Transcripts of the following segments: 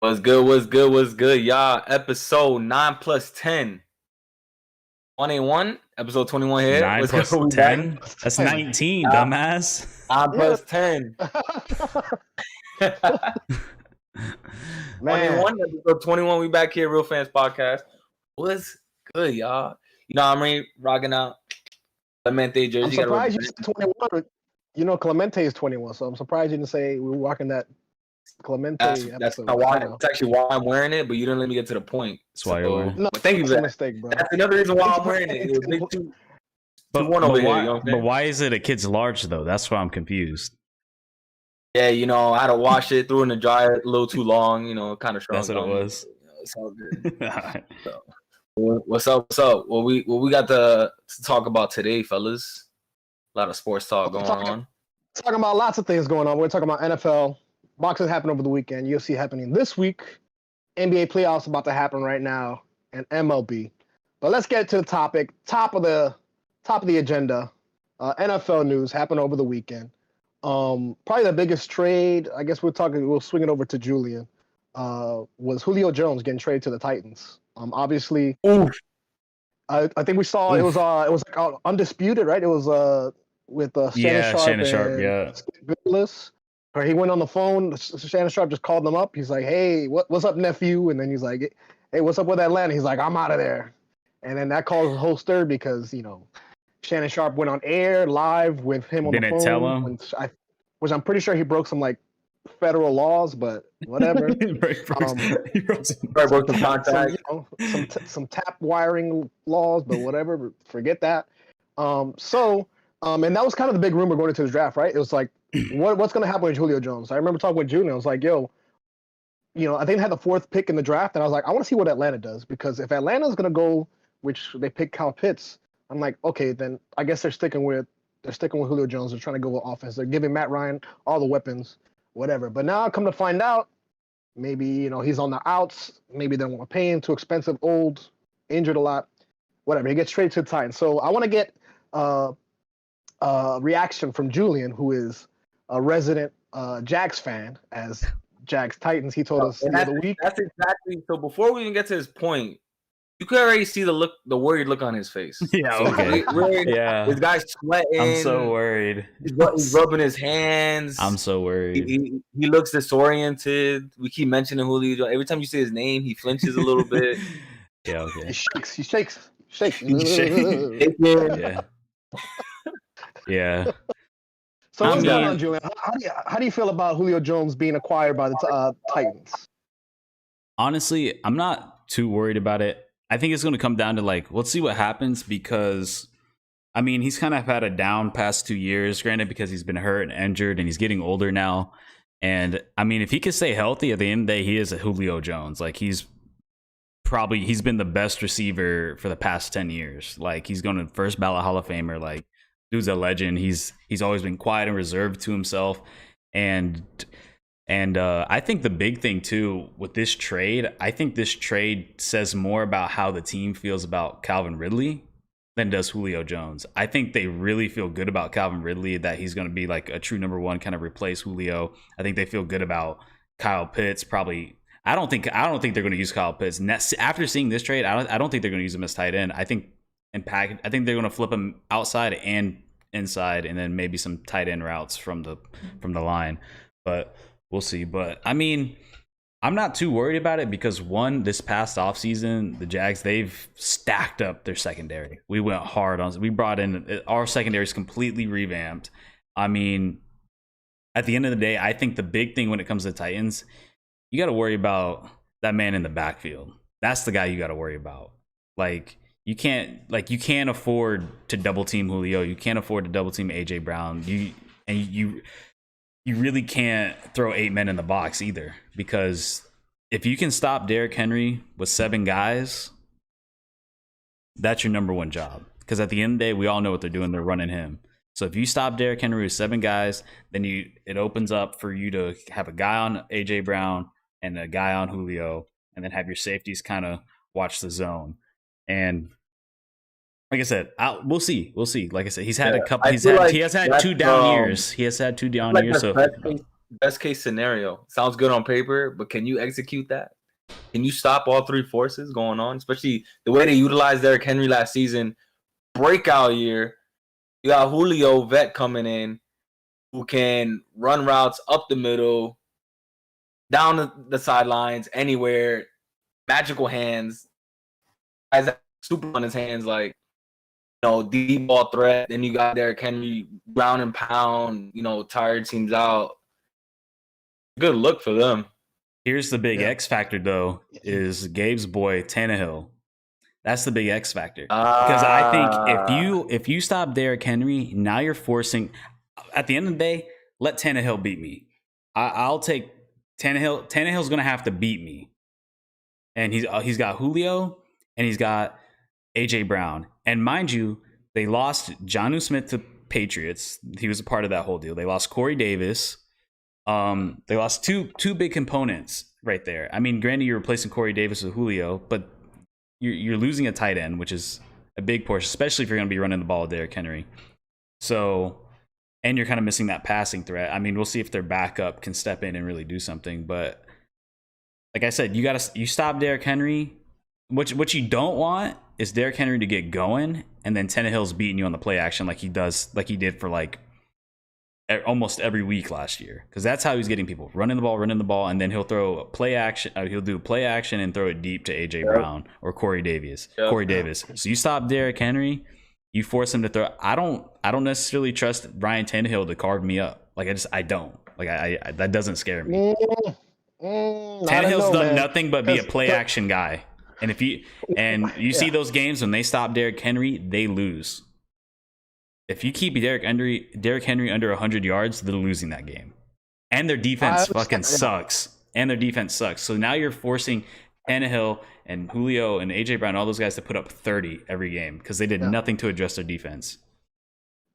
What's good? What's good? What's good, y'all? Episode 9 plus 10. 21. Episode 21 here. 9 What's plus good? 10? That's 19, dumbass. 9 plus 10. Man, 21. Episode 21. We back here, Real Fans Podcast. What's good, y'all? You know, I'm rocking out Clemente jersey. I'm surprised you said 21. You know, Clemente is 21, so I'm surprised you didn't say we were rocking that Clemente That's episode. why. That's actually why I'm wearing it, but you didn't let me get to the point. That's why you're wearing it. No, thank you for that's a that. mistake, bro. That's another reason why I'm wearing it. It was big two. But, One but, over here, why, you know what I'm saying? but why is it a kid's large, though? That's why I'm confused. Yeah, you know, I had to wash it, threw it in the dryer a little too long, you know, kind of strong. That's what it was. It's all good. So, what's up? What's up? What we got to talk about today, fellas? A lot of sports talk going on. Talking about lots of things going on. We're talking about NFL. Boxing happened over the weekend. UFC happening this week. NBA playoffs about to happen right now, and MLB. But let's get to the topic. Top of the agenda. NFL news happened over the weekend. Probably the biggest trade. I guess we'll swing it over to Julian. Was Julio Jones getting traded to the Titans? Obviously, I think we saw it was like undisputed, right? It was with Shannon Sharp, yeah. Skip, or he went on the phone. Shannon Sharp just called him up. He's like, "Hey, what's up, nephew?" And then he's like, "Hey, what's up with Atlanta?" He's like, "I'm out of there." And then that caused a whole stir because Shannon Sharp went on air live with him on the phone. Didn't tell him, which I'm pretty sure he broke some like federal laws, but whatever. He broke some contract. Some tap wiring laws, but whatever. Forget that. And that was kind of the big rumor going into the draft, right? It was like, what's going to happen with Julio Jones? I remember talking with Julian. I was like, yo, I think they had the 4th pick in the draft, and I was like, I want to see what Atlanta does, because if Atlanta's going to go, which they picked Kyle Pitts, I'm like, okay, then I guess they're sticking with Julio Jones. They're trying to go with offense. They're giving Matt Ryan all the weapons, whatever. But now I come to find out, maybe he's on the outs. Maybe they don't want to pay him, too expensive, old, injured a lot, whatever. He gets traded to the Titans. So I want to get reaction from Julian, who is a resident Jags fan, as Jags Titans. He told us the other week. That's exactly. So before we even get to this point, you could already see the worried look on his face. Yeah, okay. Yeah, this guy's sweating. I'm so worried. He's rubbing his hands. I'm so worried. He looks disoriented. We keep mentioning Julio. Every time you say his name, he flinches a little bit. Yeah, okay. He shakes. Yeah. Yeah. So what's going on, Julian? How do you feel about Julio Jones being acquired by the Titans? Honestly, I'm not too worried about it. I think it's going to come down to let's see what happens, because he's kind of had a down past 2 years, granted, because he's been hurt and injured and he's getting older now. And if he can stay healthy, at the end of the day, he is a Julio Jones. He's been the best receiver for the past 10 years. He's going to first ballot Hall of Famer. Dude's a legend. He's always been quiet and reserved to himself. And I think the big thing too with this trade, I think this trade says more about how the team feels about Calvin Ridley than does Julio Jones. I think they really feel good about Calvin Ridley, that he's going to be a true number one, kind of replace Julio. I think they feel good about Kyle Pitts. Probably, I don't think they're going to use Kyle Pitts after seeing this trade. I don't think they're going to use him as tight end. I think they're going to flip him outside and inside, and then maybe some tight end routes from the line. But we'll see. But I'm not too worried about it, because this past offseason, the Jags, they've stacked up their secondary. We went hard on. We brought in, our secondary is completely revamped. At the end of the day, I think the big thing when it comes to the Titans, you got to worry about that man in the backfield. That's the guy you got to worry about. You can't afford to double team Julio. You can't afford to double team AJ Brown. You really can't throw 8 men in the box either, because if you can stop Derrick Henry with 7 guys, that's your number one job. Because at the end of the day, we all know what they're doing. They're running him. So if you stop Derrick Henry with 7 guys, then it opens up for you to have a guy on AJ Brown and a guy on Julio, and then have your safeties kind of watch the zone. And like I said, we'll see. Like I said, he's had a couple. He has had 2 down years. He has had 2 down years. best case scenario. Sounds good on paper, but can you execute that? Can you stop all three forces going on? Especially the way they utilized Derrick Henry last season, breakout year. You got Julio vet coming in who can run routes up the middle, down the sidelines, anywhere, magical hands, guys that super on his hands, like, deep ball threat. Then you got Derrick Henry, ground and pound, tired teams out. Good look for them. Here's the big X factor, though, is Gabe's boy Tannehill. That's the big X factor. Because I think if you stop Derrick Henry, now you're forcing. At the end of the day, let Tannehill beat me. I'll take Tannehill. Tannehill's going to have to beat me, and he's got Julio and he's got AJ Brown. And mind you, they lost Jonnu Smith to Patriots. He was a part of that whole deal. They lost Corey Davis. They lost two big components right there. I mean, granted, you're replacing Corey Davis with Julio, but you're losing a tight end, which is a big portion, especially if you're going to be running the ball with Derrick Henry. So, and you're kind of missing that passing threat. I mean, we'll see if their backup can step in and really do something. But like I said, you stop Derrick Henry. What you don't want is Derrick Henry to get going, and then Tannehill's beating you on the play action like he did for like almost every week last year, because that's how he's getting people running the ball, and then he'll throw play action. He'll do play action and throw it deep to AJ Brown or Corey Davis. So you stop Derrick Henry, you force him to throw. I don't necessarily trust Ryan Tannehill to carve me up. Like I don't. Like I that doesn't scare me. Tannehill's done nothing but be a play action guy, and if you see those games when they stop Derrick Henry, they lose. If you keep Derrick Henry under 100 yards, they're losing that game. And their defense fucking sucks. So now you're forcing Tannehill and Julio and AJ Brown, all those guys, to put up 30 every game because they did nothing to address their defense.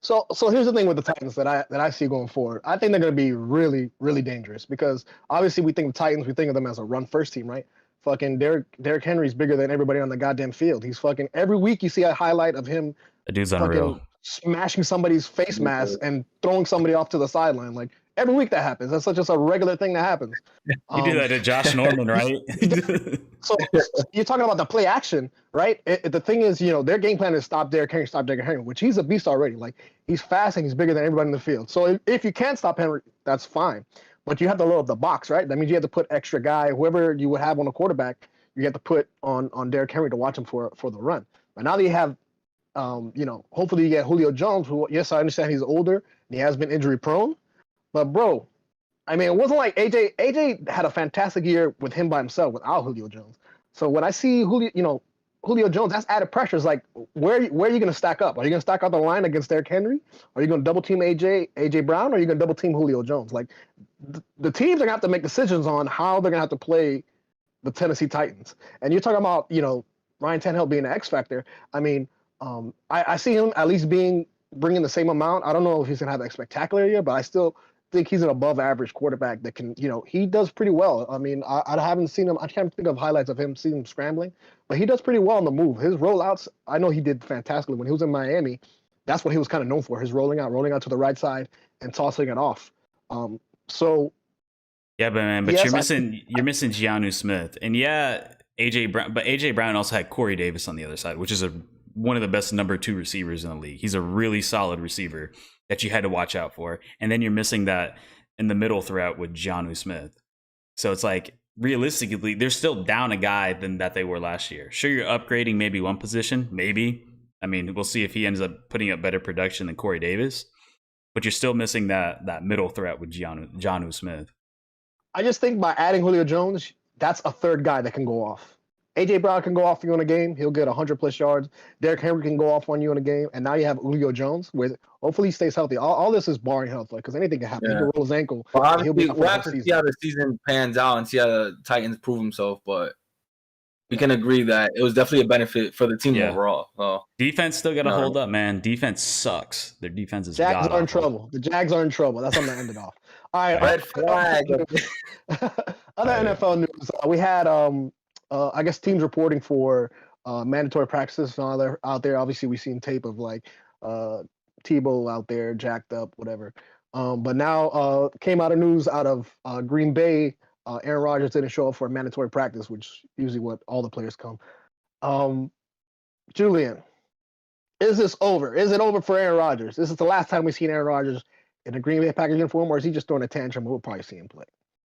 So here's the thing with the Titans that I see going forward. I think they're going to be really, really dangerous because obviously we think of Titans, we think of them as a run-first team, right? Fucking Derrick Henry's bigger than everybody on the goddamn field. He's fucking every week you see a highlight of him. The dude's unreal. Smashing somebody's face mask and throwing somebody off to the sideline. Like every week that happens. That's just a regular thing that happens. You do that to Josh Norman, right? So you're talking about the play action, right? The thing is, their game plan is stop Derrick Henry, which he's a beast already. Like he's fast and he's bigger than everybody in the field. So if you can't stop Henry, that's fine. But you have to load up the box, right? That means you have to put extra guy, whoever you would have on a quarterback, you have to put on Derrick Henry to watch him for the run. But now that you have hopefully you get Julio Jones, who, yes, I understand he's older and he has been injury prone, but bro, I mean, it wasn't like AJ had a fantastic year with him by himself without Julio Jones. So when I see Julio Jones, that's added pressure. It's like, where are you going to stack up? Are you going to stack out the line against Derrick Henry? Are you going to double team AJ Brown? Or are you going to double team Julio Jones? Like the teams are going to have to make decisions on how they're going to have to play the Tennessee Titans. And you're talking about, Ryan Tannehill being an X factor. I mean, I see him at least bringing the same amount. I don't know if he's going to have a spectacular year, but I still think he's an above average quarterback that can, he does pretty well. I mean, I haven't seen him. I can't think of highlights of him, seeing him scrambling, but he does pretty well on the move. His rollouts, I know he did fantastically when he was in Miami. That's what he was kind of known for, his rolling out to the right side and tossing it off. Yeah, but you're missing Jonnu Smith, and AJ Brown, but AJ Brown also had Corey Davis on the other side, which is one of the best number 2 receivers in the league. He's a really solid receiver that you had to watch out for. And then you're missing that in the middle throughout with Jonnu Smith. So it's like, realistically, they're still down a guy than that they were last year. Sure, you're upgrading maybe one position, maybe. I mean, we'll see if he ends up putting up better production than Corey Davis. But you're still missing that middle threat with Jonnu Smith. I just think by adding Julio Jones, that's a third guy that can go off. AJ Brown can go off you in a game. He'll get 100+ yards. Derrick Henry can go off on you in a game. And now you have Julio Jones, where hopefully he stays healthy. All this is barring health, because anything can happen. He can roll his ankle. Well, we'll have to see how the season pans out and see how the Titans prove himself. But we can agree that it was definitely a benefit for the team overall. So. Defense still got to hold up, man. Defense sucks. Their defense is Jags are in trouble. The Jags are in trouble. That's how I'm going to end it off. All right. Red flag. Other NFL news. We had I guess teams reporting for mandatory practices and all out there. Obviously, we've seen tape of like Tebow out there jacked up, whatever. But now came out of news out of Green Bay. Aaron Rodgers didn't show up for mandatory practice, which usually what all the players come. Julian, is this over? Is it over for Aaron Rodgers? This is the last time we've seen Aaron Rodgers in a Green Bay Packers uniform, or is he just throwing a tantrum? We'll probably see him play.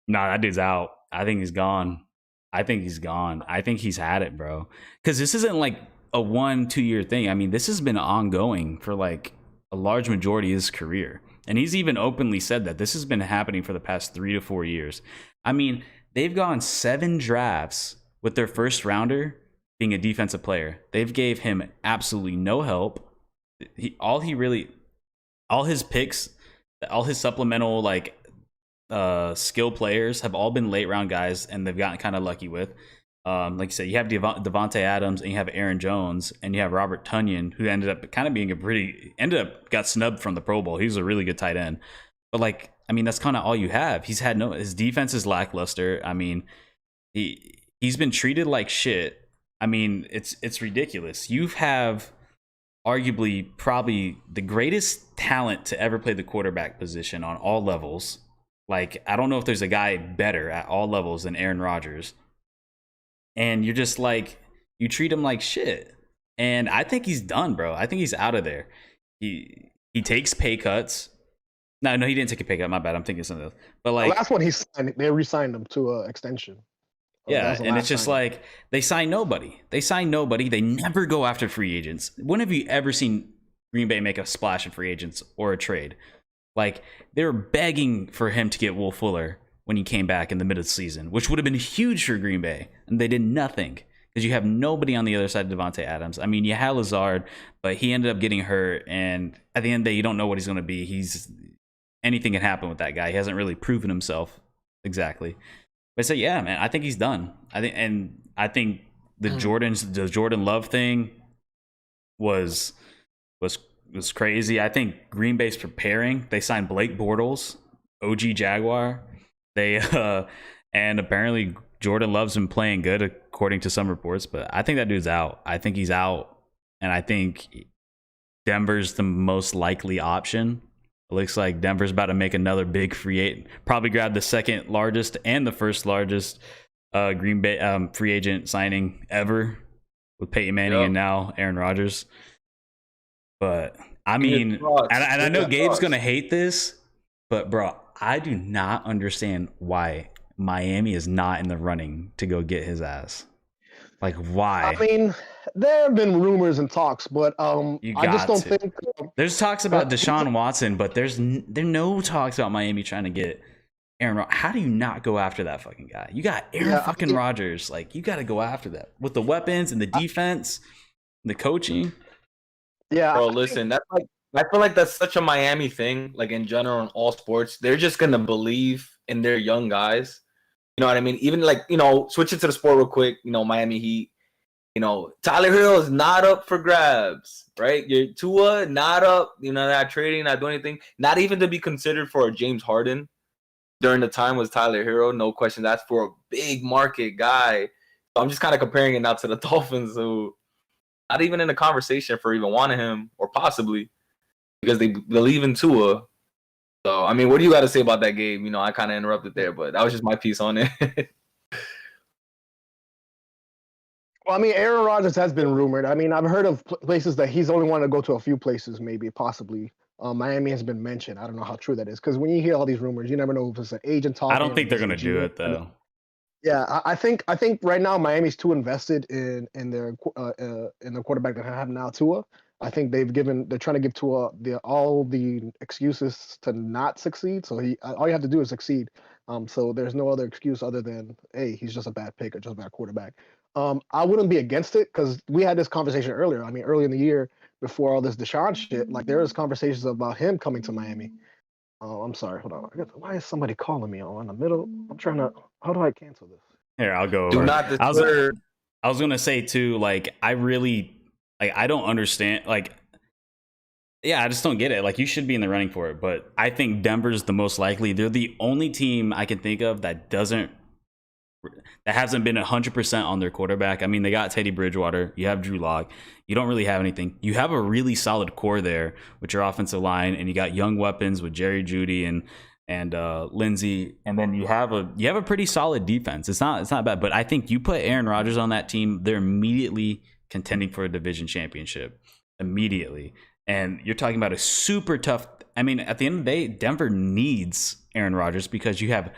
Nah, that dude's out. I think he's gone. I think he's had it, bro. Because this isn't like a 1-2 year thing. I mean, this has been ongoing for like a large majority of his career. And he's even openly said that this has been happening for the past 3 to 4 years. I mean, they've gone 7 drafts with their first rounder being a defensive player. They've gave him absolutely no help. All his picks, all his supplemental like skill players have all been late round guys, and they've gotten kind of lucky with. Like you said, you have Devontae Adams, and you have Aaron Jones, and you have Robert Tonyan, who ended up kind of being got snubbed from the Pro Bowl. He was a really good tight end, but like, I mean, that's kind of all you have. His defense is lackluster. I mean, he's been treated like shit. I mean, it's ridiculous. You have arguably probably the greatest talent to ever play the quarterback position on all levels. Like, I don't know if there's a guy better at all levels than Aaron Rodgers. And you're just like, you treat him like shit. And I think he's done, bro. I think he's out of there. He takes pay cuts. No, he didn't take a pay cut. My bad. I'm thinking something else. But like, the last one he signed, they re-signed him to an extension. Yeah, and it's just like they sign nobody. They never go after free agents. When have you ever seen Green Bay make a splash in free agents or a trade? Like, they were begging for him to get Will Fuller when he came back in the middle of the season, which would have been huge for Green Bay, and they did nothing because you have nobody on the other side of Devontae Adams. I mean, you had Lazard, but he ended up getting hurt, and at the end of the day, you don't know what he's going to be. Anything can happen with that guy. He hasn't really proven himself exactly. But so yeah, man, I think he's done. I think the Jordan Love thing was crazy. I think Green Bay's preparing. They signed Blake Bortles, OG Jaguar. They and apparently Jordan Love's been playing good according to some reports, but I think that dude's out. I think he's out, and I think Denver's the most likely option. It looks like Denver's about to make another big free agent, probably grab the second largest and the first largest Green Bay free agent signing ever with Peyton Manning and now Aaron Rodgers. But I mean, and I know Gabe's going to hate this, but bro, I do not understand why Miami is not in the running to go get his ass. Like, why? I mean, there have been rumors and talks, but I just don't think there's talks about Deshaun Watson, but there no talks about Miami trying to get Aaron Rodgers. How do you not go after that fucking guy? You got Aaron Rodgers. Like, you got to go after that with the weapons and the defense, and the coaching. Yeah, bro. Listen, that's like, I feel like that's such a Miami thing. Like, in general, in all sports, they're just gonna believe in their young guys. You know what I mean? Even like, switching to the sport real quick, Miami Heat, Tyler Hill is not up for grabs, right? Your Tua, not up, not trading, not doing anything, not even to be considered for a James Harden during the time was Tyler Hero, no question. That's for a big market guy. So I'm just kind of comparing it now to the Dolphins, who not even in the conversation for even wanting him, or possibly because they believe in Tua. So, I mean, what do you got to say about that game? I kind of interrupted there, but that was just my piece on it. Well, I mean, Aaron Rodgers has been rumored. I mean, I've heard of places that he's only wanted to go to a few places, maybe, possibly. Miami has been mentioned. I don't know how true that is, because when you hear all these rumors, you never know if it's an agent talking. I don't think they're going to do it, though. Yeah, I think right now Miami's too invested in their quarterback that they have now, Tua. I think they're trying to give Tua all the excuses to not succeed. So all you have to do is succeed. So there's no other excuse other than, hey, he's just a bad pick or just a bad quarterback. I wouldn't be against it, because we had this conversation earlier. I mean, early in the year before all this Deshaun shit, like there was conversations about him coming to Miami. I'm sorry, hold on. Why is somebody calling me in the middle? How do I cancel this? Here, I'll go over. Do not disturb. I was gonna say too, like, I don't understand, like, yeah, I just don't get it. Like, you should be in the running for it, but I think Denver's the most likely. They're the only team I can think of that doesn't that hasn't been 100% on their quarterback. I mean, they got Teddy Bridgewater. You have Drew Lock. You don't really have anything. You have a really solid core there with your offensive line, and you got young weapons with Jerry Jeudy and Lindsey, and then you have a pretty solid defense. It's not bad, but I think you put Aaron Rodgers on that team, they're immediately contending for a division championship immediately. And you're talking about a super tough. I mean, at the end of the day, Denver needs Aaron Rodgers because you have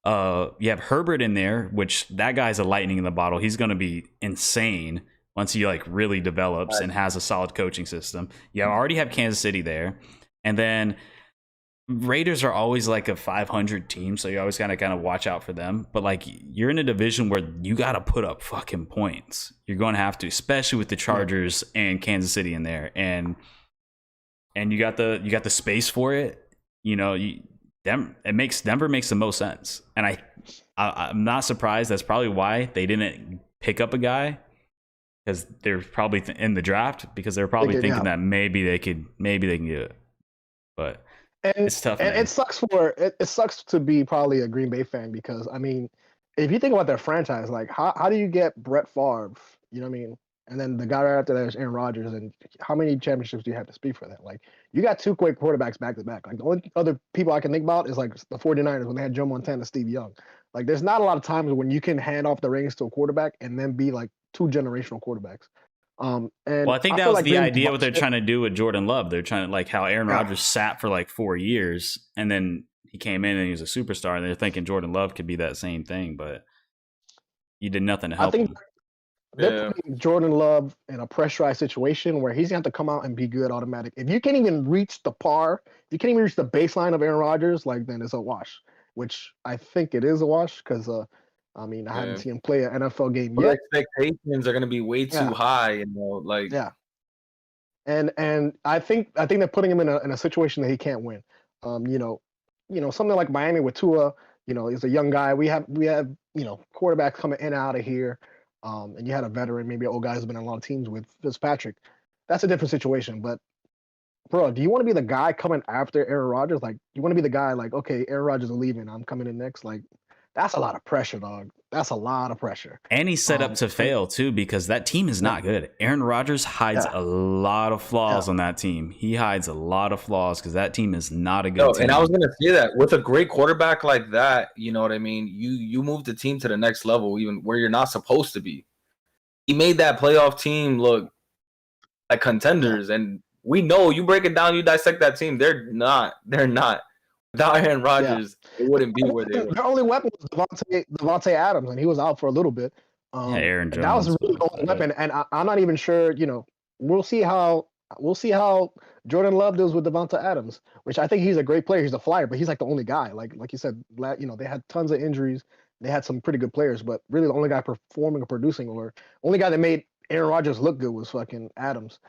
Herbert in there, which that guy's a lightning in the bottle. He's going to be insane once he like really develops and has a solid coaching system. You already have Kansas City there, and then Raiders are always like a 500 team, so you always gotta kind of watch out for them. But like you're in a division where you gotta put up fucking points. You're going to have to, especially with the Chargers and Kansas City in there, and you got the space for it. You know, Denver makes the most sense, and I'm not surprised. That's probably why they didn't pick up a guy, because they're probably in the draft because they're probably thinking that maybe they can get it, but. And it's tough, and man. it sucks to be probably a Green Bay fan, because I mean, if you think about their franchise, like how do you get Brett Favre, you know what I mean? And then the guy right after that is Aaron Rodgers, and how many championships do you have to speak for that? Like you got two great quarterbacks back to back. Like the only other people I can think about is like the 49ers when they had Joe Montana and Steve Young. Like there's not a lot of times when you can hand off the reins to a quarterback and then be like two generational quarterbacks. And well, I think that was the idea what they're trying to do with Jordan Love. They're trying to, like how Aaron Rodgers sat for like 4 years and then he came in and he was a superstar, and they're thinking Jordan Love could be that same thing, but you did nothing to help him. They're putting Jordan Love in a pressurized situation where he's going to have to come out and be good automatic. If you can't even reach the par, you can't even reach the baseline of Aaron Rodgers, like then it's a wash, which I think it is a wash because I mean, I haven't seen him play an NFL game yet. Expectations are going to be way too high, you know. Like, and I think they're putting him in a situation that he can't win. You know, something like Miami with Tua. You know, he's a young guy. We have quarterbacks coming in and out of here. And you had a veteran, maybe an old guy who's been on a lot of teams with Fitzpatrick. That's a different situation. But bro, do you want to be the guy coming after Aaron Rodgers? Like, you want to be the guy like, okay, Aaron Rodgers is leaving, I'm coming in next. Like, that's a lot of pressure, dog. That's a lot of pressure. And he's set up to fail too, because that team is not good. Aaron Rodgers hides a lot of flaws on that team. He hides a lot of flaws because that team is not a good team. And I was gonna say that with a great quarterback like that, you know what I mean? You move the team to the next level, even where you're not supposed to be. He made that playoff team look like contenders, and we know you break it down, you dissect that team. They're not. Without Aaron Rodgers, it wouldn't be where they were. Their only weapon was Devontae Adams, and he was out for a little bit. Aaron Jones. That was really the only weapon, and I'm not even sure. You know, we'll see how Jordan Love does with Devontae Adams, which I think he's a great player. He's a flyer, but he's like the only guy. Like you said, you know, they had tons of injuries. They had some pretty good players, but really the only guy performing or producing, or only guy that made Aaron Rodgers look good was fucking Adams.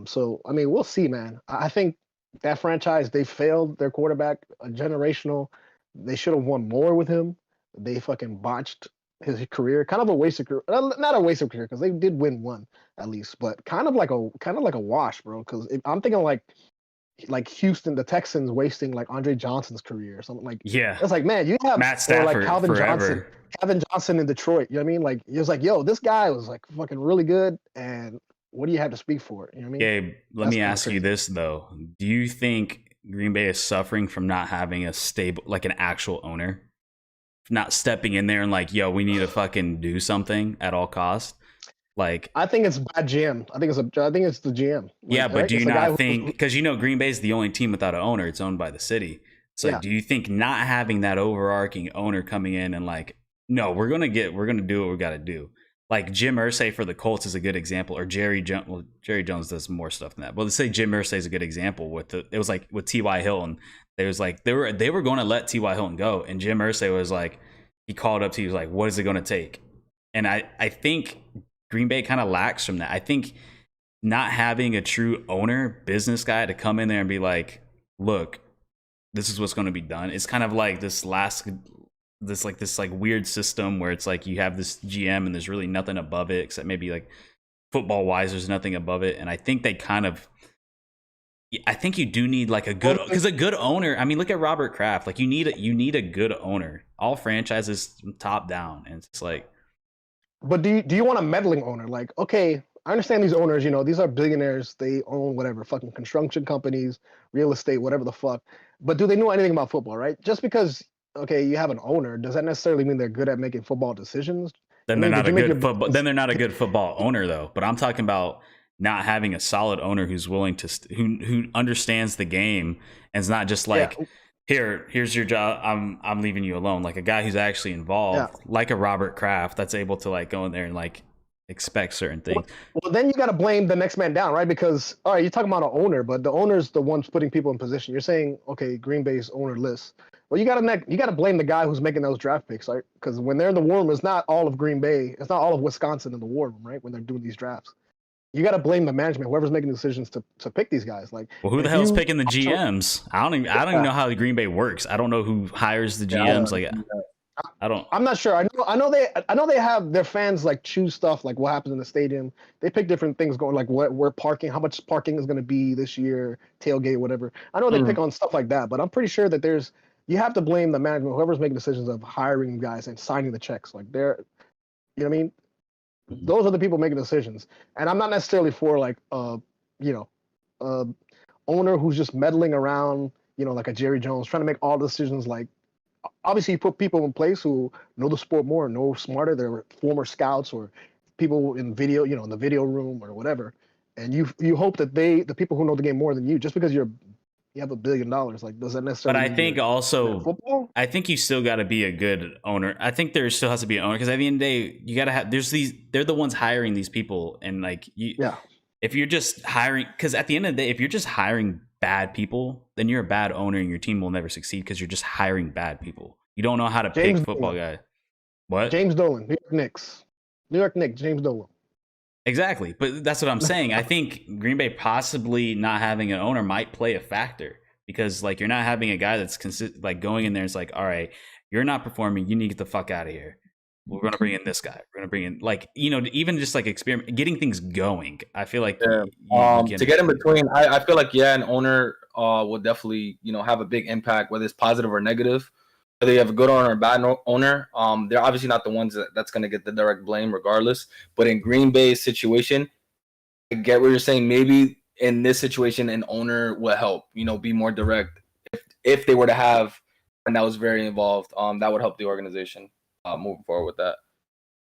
So I mean, we'll see, man. I think that franchise, they failed their quarterback, a generational. They should have won more with him. They fucking botched his career. Kind of a waste of career. Not a waste of career, because they did win one at least, but kind of like a wash, bro. Because I'm thinking like Houston, the Texans wasting like Andre Johnson's career or something. Like, it's like, man, you have Matt Stafford, like Calvin forever. Johnson in Detroit. You know what I mean? Like, it was like, yo, this guy was like fucking really good, and what do you have to speak for it? You know what I mean? Gabe, let me ask you this though: do you think Green Bay is suffering from not having a stable, like an actual owner, not stepping in there and like, yo, we need to fucking do something at all costs? Like, I think it's bad GM. I think it's the GM. Like, yeah, but do you not think, because you know Green Bay is the only team without an owner? It's owned by the city. So do you think not having that overarching owner coming in and like, no, we're gonna do what we got to do? Like Jim Irsay for the Colts is a good example, or Jerry Jones does more stuff than that. But let's say Jim Irsay is a good example. It was like with T.Y. Hilton, they were going to let T.Y. Hilton go, and Jim Irsay was like, he called up to, he was like, what is it going to take? And I think Green Bay kind of lacks from that. I think not having a true owner, business guy to come in there and be like, look, this is what's going to be done. It's kind of like this weird system where it's like you have this GM and there's really nothing above it, except maybe like football wise, there's nothing above it. And I think they kind of, I think you do need like a good, because a good owner. I mean, look at Robert Kraft. Like you need a good owner. All franchises top down, and it's like. But do you want a meddling owner? Like, okay, I understand these owners. These are billionaires. They own whatever, fucking construction companies, real estate, whatever the fuck. But do they know anything about football? Right? Just because you have an owner, does that necessarily mean they're good at making football decisions? Then they're not a good football. Then they're not a good football owner, though. But I'm talking about not having a solid owner who's willing to who understands the game and is not just like, here's your job. I'm leaving you alone. Like a guy who's actually involved, like a Robert Kraft, that's able to like go in there and like expect certain things. Well, then you got to blame the next man down, right? Because all right, you're talking about an owner, but the owner's the ones putting people in position. You're saying, okay, Green Bay's owner list. Well, you got to blame the guy who's making those draft picks, right? Because when they're in the war room, it's not all of Green Bay, it's not all of Wisconsin in the war room, right? When they're doing these drafts, you got to blame the management, whoever's making decisions to pick these guys. Like, well, who the hell's picking the GMs? I don't even know how the Green Bay works. I don't know who hires the GMs. I'm not sure. I know they have their fans like choose stuff like what happens in the stadium. They pick different things going like where parking, how much parking is going to be this year, tailgate, whatever. I know they pick on stuff like that, but I'm pretty sure that you have to blame the management, whoever's making decisions of hiring guys and signing the checks. Like you know what I mean? Those are the people making decisions. And I'm not necessarily for like owner who's just meddling around, like a Jerry Jones, trying to make all decisions. Like obviously you put people in place who know the sport more, know smarter. They're former scouts or people in video, in the video room or whatever. And you hope that the people who know the game more than you, just because you have $1 billion, like does that necessarily? But I think also football. I think you still got to be a good owner. I think there still has to be an owner because at the end of the day, you got to have. They're the ones hiring these people, and like if you're just hiring, because at the end of the day, if you're just hiring bad people, then you're a bad owner, and your team will never succeed because you're just hiring bad people. You don't know how to pick football guy. What? James Dolan, New York Knicks, James Dolan. Exactly, but that's what I'm saying. I think Green Bay possibly not having an owner might play a factor because, like, you're not having a guy that's like going in there. It's like, all right, you're not performing. You need to get the fuck out of here. We're gonna bring in this guy. We're gonna bring in even just like experiment, getting things going. I feel like to get in between. I feel like an owner will definitely have a big impact, whether it's positive or negative. Whether you have a good owner or a bad owner, they're obviously not the ones that's going to get the direct blame regardless. But in Green Bay's situation, I get what you're saying. Maybe in this situation, an owner will help, be more direct. If they were to have, and that was very involved, that would help the organization moving forward with that.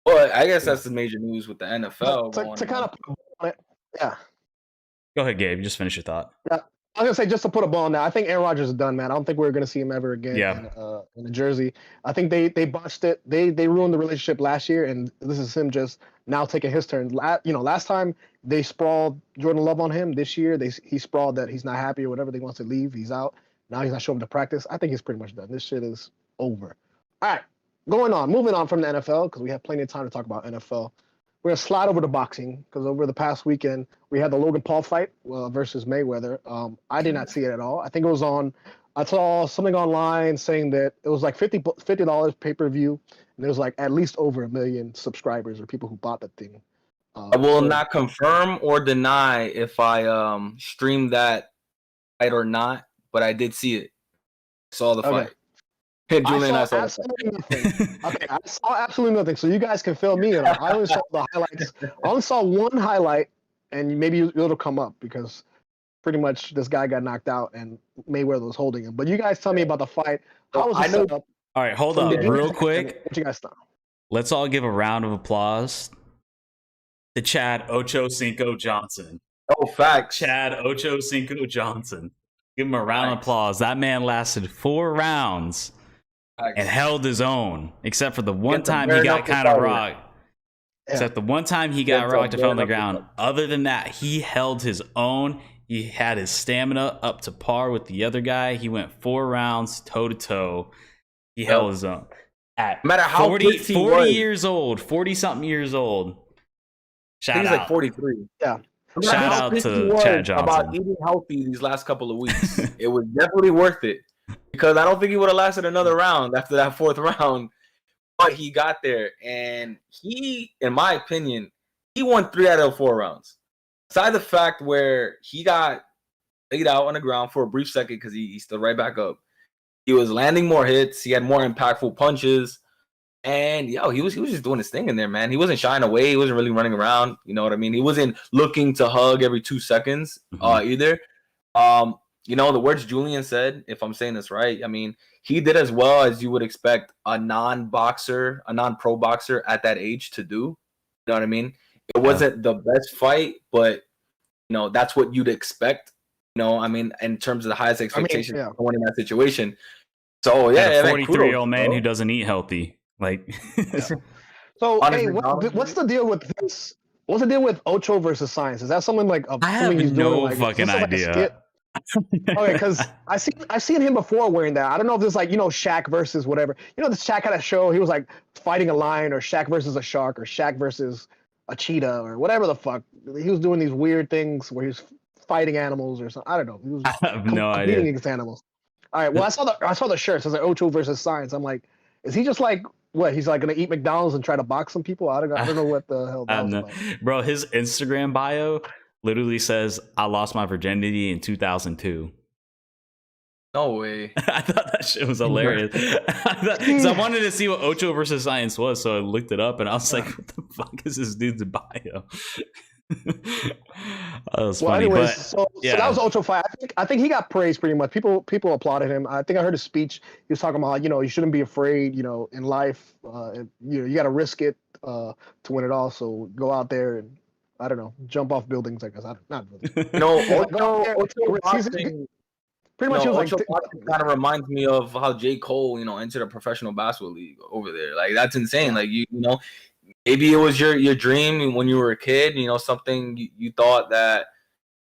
But I guess that's the major news with the NFL. To kind of put on it, yeah. Go ahead, Gabe. You just finish your thought. Yeah. I was gonna say just to put a ball on that. I think Aaron Rodgers is done, man. I don't think we're gonna see him ever again in the jersey. I think they botched it. They ruined the relationship last year, and this is him just now taking his turn. Last time they sprawled Jordan Love on him. This year he sprawled that he's not happy or whatever. They wants to leave. He's out. Now he's not showing up to practice. I think he's pretty much done. This shit is over. All right, moving on from the NFL because we have plenty of time to talk about NFL. We're going to slide over to boxing because over the past weekend, we had the Logan Paul fight versus Mayweather. I did not see it at all. I think it was I saw something online saying that it was like $50 pay-per-view, and there was like at least over 1 million subscribers or people who bought the thing. I will not confirm or deny if I streamed that fight or not, but I did see it. Saw the fight. I saw absolutely nothing. Okay, I saw absolutely nothing. So you guys can fill me in. I only saw the highlights. I only saw one highlight, and maybe it'll come up because pretty much this guy got knocked out and Mayweather was holding him. But you guys tell me about the fight. How was it set up? All right, hold up real quick. What you guys thought? Let's all give a round of applause to Chad Ocho Cinco Johnson. Oh, facts. Chad Ocho Cinco Johnson. Give him a round of applause. That man lasted 4 rounds. And held his own, except for the one time he got kind of rocked. Yeah. Except the one time he got rocked and fell on the ground. Other than that, he held his own. He had his stamina up to par with the other guy. He went 4 rounds toe to toe. He held his own. At no matter how 40 years old, 40-something years old. Shout out. He's like 43. Yeah. Shout out to Chad Johnson. About eating healthy these last couple of weeks. It was definitely worth it. Because I don't think he would have lasted another round after that 4th round. But he got there. And he, in my opinion, he won 3 out of 4 rounds. Aside the fact where he got laid out on the ground for a brief second because he stood right back up. He was landing more hits. He had more impactful punches. And he was just doing his thing in there, man. He wasn't shying away. He wasn't really running around. You know what I mean? He wasn't looking to hug every 2 seconds either. The words Julian said, if I'm saying this right, I mean, he did as well as you would expect a non-boxer, a non-pro boxer at that age to do. You know what I mean? It wasn't the best fight, but, that's what you'd expect. I mean, in terms of the highest expectations going in that situation. So, yeah. A 43-year-old man who doesn't eat healthy. Like, so hey, what's the deal with this? What's the deal with Ocho versus Science? Is that something like I have no fucking idea. Okay, because I've seen him before wearing that. I don't know if this like Shaq versus whatever. The Shaq had a show. He was like fighting a lion, or Shaq versus a shark, or Shaq versus a cheetah, or whatever the fuck. He was doing these weird things where he was fighting animals or something. I don't know. He was I have no idea. Competing against animals. All right. Well, I saw the shirt. It says like Ocho versus Science. I'm like, is he just like? What, he's like gonna eat McDonald's and try to box some people? I don't know what the hell that was about. Bro, his Instagram bio literally says, "I lost my virginity in 2002." No way. I thought that shit was hilarious. Because I wanted to see what Ocho versus Science was, so I looked it up and I was like, "What the fuck is this dude's bio?" That was funny. Anyways, but, so that was Ocho fight. I think he got praised pretty much. People applauded him. I think I heard his speech. He was talking about you shouldn't be afraid. In life, you got to risk it to win it all. So go out there and I don't know, jump off buildings. I guess not buildings. Pretty much, Ocho kind of reminds me of how J. Cole, entered a professional basketball league over there. Like that's insane. Like maybe it was your dream when you were a kid, something you thought that,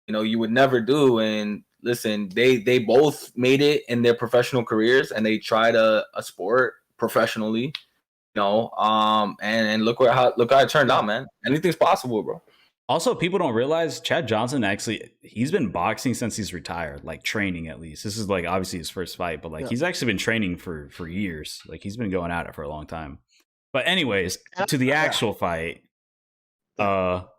you would never do. And listen, they both made it in their professional careers and they tried a sport professionally, and look how it turned out, man. Anything's possible, bro. Also, people don't realize Chad Johnson he's been boxing since he's retired, like training at least. This is like obviously his first fight, but like he's actually been training for years. Like he's been going at it for a long time. But anyways, to the actual fight, another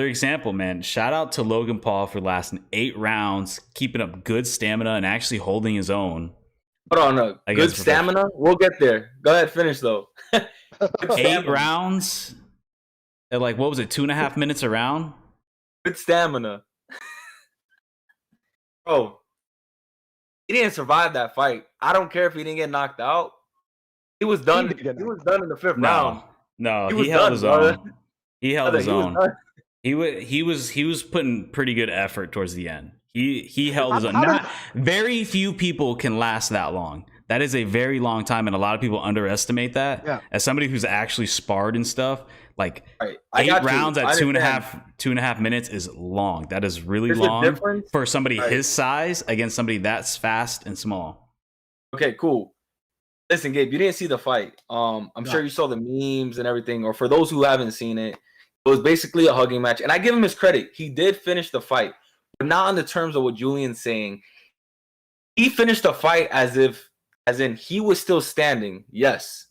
example, man. Shout out to Logan Paul for lasting 8 rounds, keeping up good stamina and actually holding his own. Hold on, good stamina? We'll get there. Go ahead, finish though. 8 rounds at like, what was it, 2.5 minutes a round? Good stamina. Bro, he didn't survive that fight. I don't care if he didn't get knocked out. He was done. He was done in the 5th round. No, he held his own. He held his own. He was putting pretty good effort towards the end. He held his own. Not very few people can last that long. That is a very long time, and a lot of people underestimate that. Yeah. As somebody who's actually sparred and stuff, like 8 rounds at 2.5 minutes is long. That is really long for somebody his size against somebody that's fast and small. Okay, cool. Listen, Gabe, you didn't see the fight. I'm sure you saw the memes and everything, or for those who haven't seen it, it was basically a hugging match. And I give him his credit. He did finish the fight, but not on the terms of what Julian's saying. He finished the fight as in he was still standing. Yes.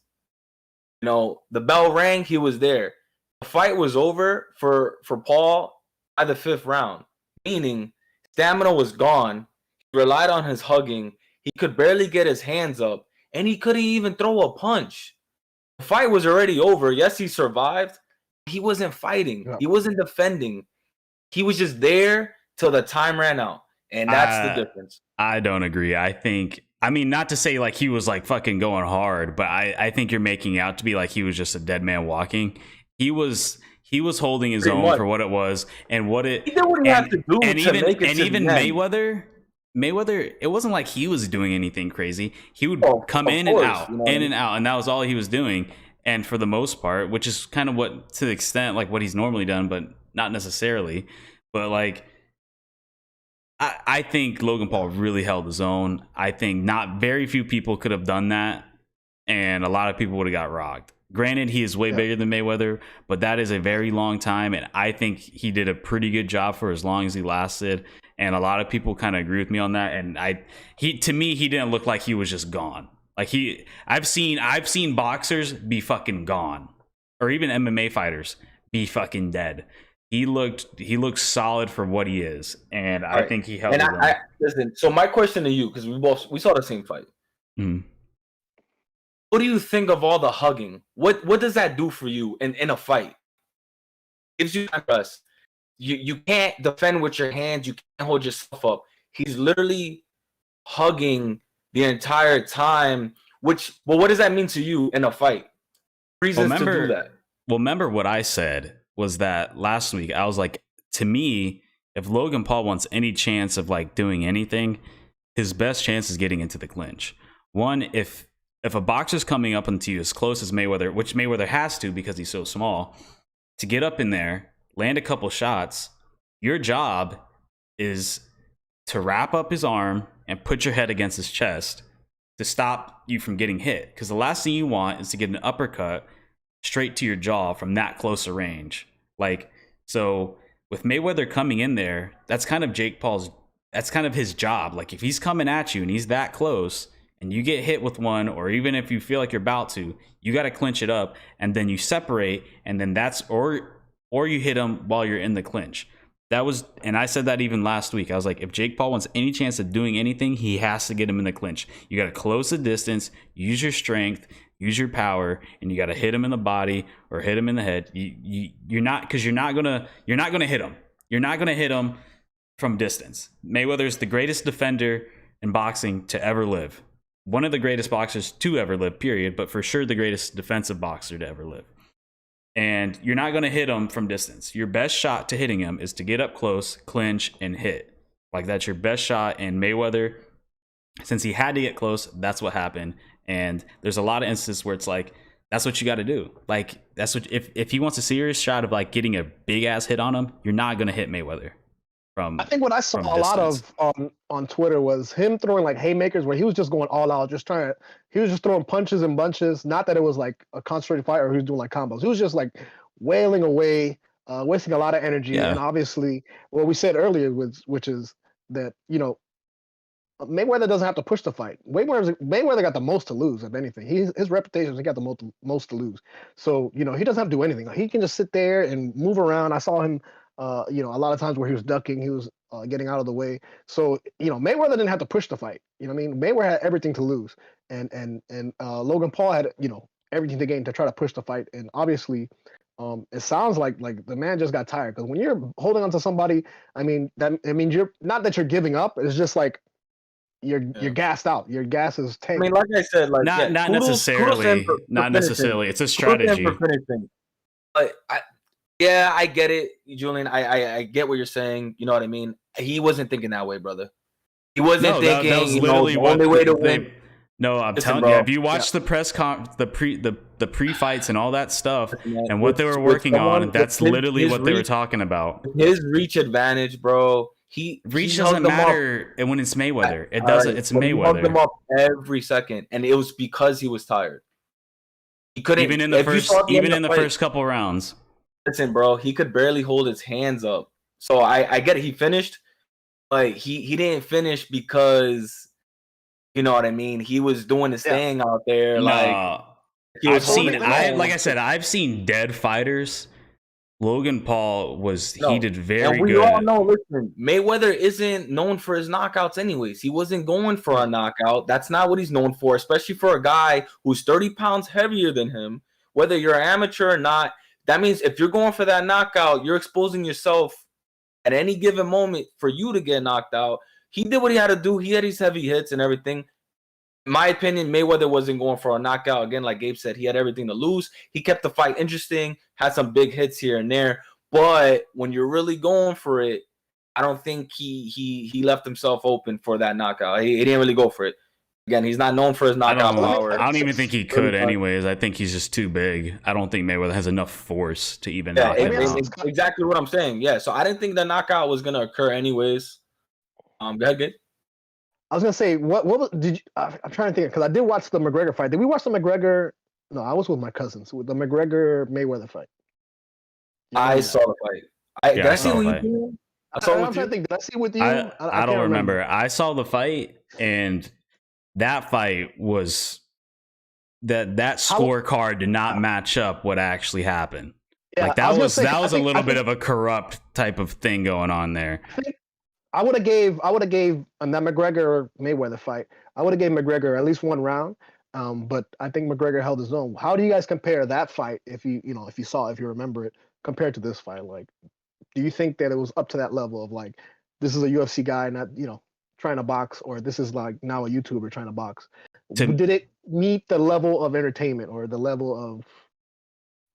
The bell rang, he was there. The fight was over for Paul by the 5th round, meaning stamina was gone. He relied on his hugging. He could barely get his hands up. And he couldn't even throw a punch. The fight was already over. Yes, he survived. He wasn't fighting. Yeah. He wasn't defending. He was just there till the time ran out. And that's the difference. I don't agree. I mean, not to say like he was like fucking going hard, but I think you're making out to be like he was just a dead man walking. He was holding his own for what it was and what it. He did what he had to do and to make it. And even Mayweather, it wasn't like he was doing anything crazy. He would come in and out, and that was all he was doing. And for the most part, which is kind of what, to the extent, like what he's normally done, but not necessarily. But like, I think Logan Paul really held his own. I think not very few people could have done that, and a lot of people would have got rocked. Granted, he is way bigger than Mayweather, but that is a very long time, and I think he did a pretty good job for as long as he lasted. And a lot of people kind of agree with me on that. And to me, he didn't look like he was just gone. Like I've seen boxers be fucking gone, or even MMA fighters be fucking dead. he looked solid for what he is, and I think he held his own. Listen. So my question to you, because we saw the same fight. Mm. What do you think of all the hugging? What does that do for you in a fight? Gives you rest. You can't defend with your hands. You can't hold yourself up. He's literally hugging the entire time. What does that mean to you in a fight? Reasons to do that. Well, remember what I said was that last week I was like, to me, if Logan Paul wants any chance of like doing anything, his best chance is getting into the clinch. One, if a boxer's coming up onto you as close as Mayweather, which Mayweather has to because he's so small, to get up in there, land a couple shots, your job is to wrap up his arm and put your head against his chest to stop you from getting hit. Because the last thing you want is to get an uppercut straight to your jaw from that close a range. Like, so with Mayweather coming in there, that's kind of his job. Like, if he's coming at you and he's that close and you get hit with one, or even if you feel like you're about to, you got to clinch it up and then you separate, and then or you hit him while you're in the clinch. And I said that even last week. I was like, if Jake Paul wants any chance of doing anything, he has to get him in the clinch. You got to close the distance, use your strength, use your power, and you got to hit him in the body or hit him in the head. You're not gonna hit him. You're not gonna hit him from distance. Mayweather's the greatest defender in boxing to ever live. One of the greatest boxers to ever live, period, but for sure the greatest defensive boxer to ever live. And you're not going to hit him from distance. Your best shot to hitting him is to get up close, clinch, and hit. Like, that's your best shot. And Mayweather, since he had to get close, that's what happened. And there's a lot of instances where it's like, that's what you got to do. Like, that's what, if he wants a serious shot of like getting a big ass hit on him, you're not going to hit Mayweather. I think what I saw a lot of on Twitter was him throwing like haymakers where he was just going all out, he was just throwing punches and bunches. Not that it was like a concentrated fight or he was doing like combos. He was just like wailing away, wasting a lot of energy. Yeah. And obviously what we said earlier which is that, you know, Mayweather doesn't have to push the fight. Mayweather got the most to lose, if anything. His reputation, he got the most to lose. So, you know, he doesn't have to do anything. He can just sit there and move around. I saw him you know, a lot of times where he was ducking, he was getting out of the way. So, you know, Mayweather didn't have to push the fight. You know what I mean? Mayweather had everything to lose. And Logan Paul had, you know, everything to gain to try to push the fight. And obviously, it sounds like the man just got tired. Because when you're holding on to somebody, I mean, you're not that you're giving up. It's just like you're gassed out. Your gas is tanked. I mean, like I said, like not necessarily. It's a strategy. But yeah, I get it, Julian. I get what you're saying. You know what I mean? He wasn't thinking that way, brother. He wasn't thinking. That was literally the only way to win. No, I'm telling you. If you watch the press the pre-fights and all that stuff, and what they were working on, that's literally what they were talking about. His reach advantage, bro. Reach doesn't matter when it's Mayweather. It doesn't. It's Mayweather. He hugged him up every second, and it was because he was tired. He couldn't even in the first couple rounds. Listen, bro, he could barely hold his hands up. So I get it. He finished, but he didn't finish because, you know what I mean? He was doing his thing out there. Like, like I said, I've seen dead fighters. Logan Paul he did very good. We all know, listen, Mayweather isn't known for his knockouts anyways. He wasn't going for a knockout. That's not what he's known for, especially for a guy who's 30 pounds heavier than him. Whether you're an amateur or not, that means if you're going for that knockout, you're exposing yourself at any given moment for you to get knocked out. He did what he had to do. He had his heavy hits and everything. In my opinion, Mayweather wasn't going for a knockout. Again, like Gabe said, he had everything to lose. He kept the fight interesting, had some big hits here and there. But when you're really going for it, I don't think he left himself open for that knockout. He didn't really go for it. Again, he's not known for his knockout power. I don't even think he could anyways. I think he's just too big. I don't think Mayweather has enough force to even knock him out. Exactly what I'm saying. Yeah, so I didn't think the knockout was going to occur anyways. Go ahead, Gabe. I was going to say, I'm trying to think, because I did watch the McGregor fight. Did we watch the McGregor? No, I was with my cousins, with the McGregor-Mayweather fight. I saw the fight. Did I see what you did? I'm trying to think, did I see with you? I don't remember. I saw the fight, and that fight was that scorecard did not match up what actually happened. Yeah, Like I was gonna say, that was a little I bit think, of a corrupt type of thing going on there. I think I would have gave on that McGregor Mayweather fight. I would have gave McGregor at least one round. But I think McGregor held his own. How do you guys compare that fight if you remember it compared to this fight? Like, do you think that it was up to that level of like this is a UFC guy not trying to box, or this is like now a YouTuber trying to box? To Did it meet the level of entertainment or the level of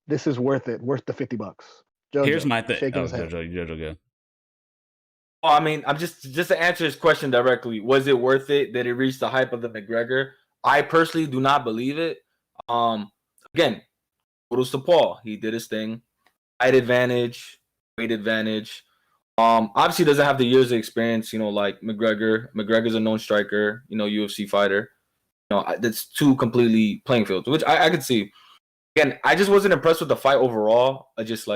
this is worth the $50? Here's Jojo my thing. shaking Oh, his head. Jojo, go. Well, I mean, I'm just to answer his question directly. Was it worth it? Did it reach the hype of the McGregor? I personally do not believe it. Again, kudos to Paul. He did his thing. Height advantage, weight advantage. Obviously doesn't have the years of experience, like McGregor. McGregor's a known striker, UFC fighter. That's two completely playing fields, which I could see. Again, I just wasn't impressed with the fight overall. I just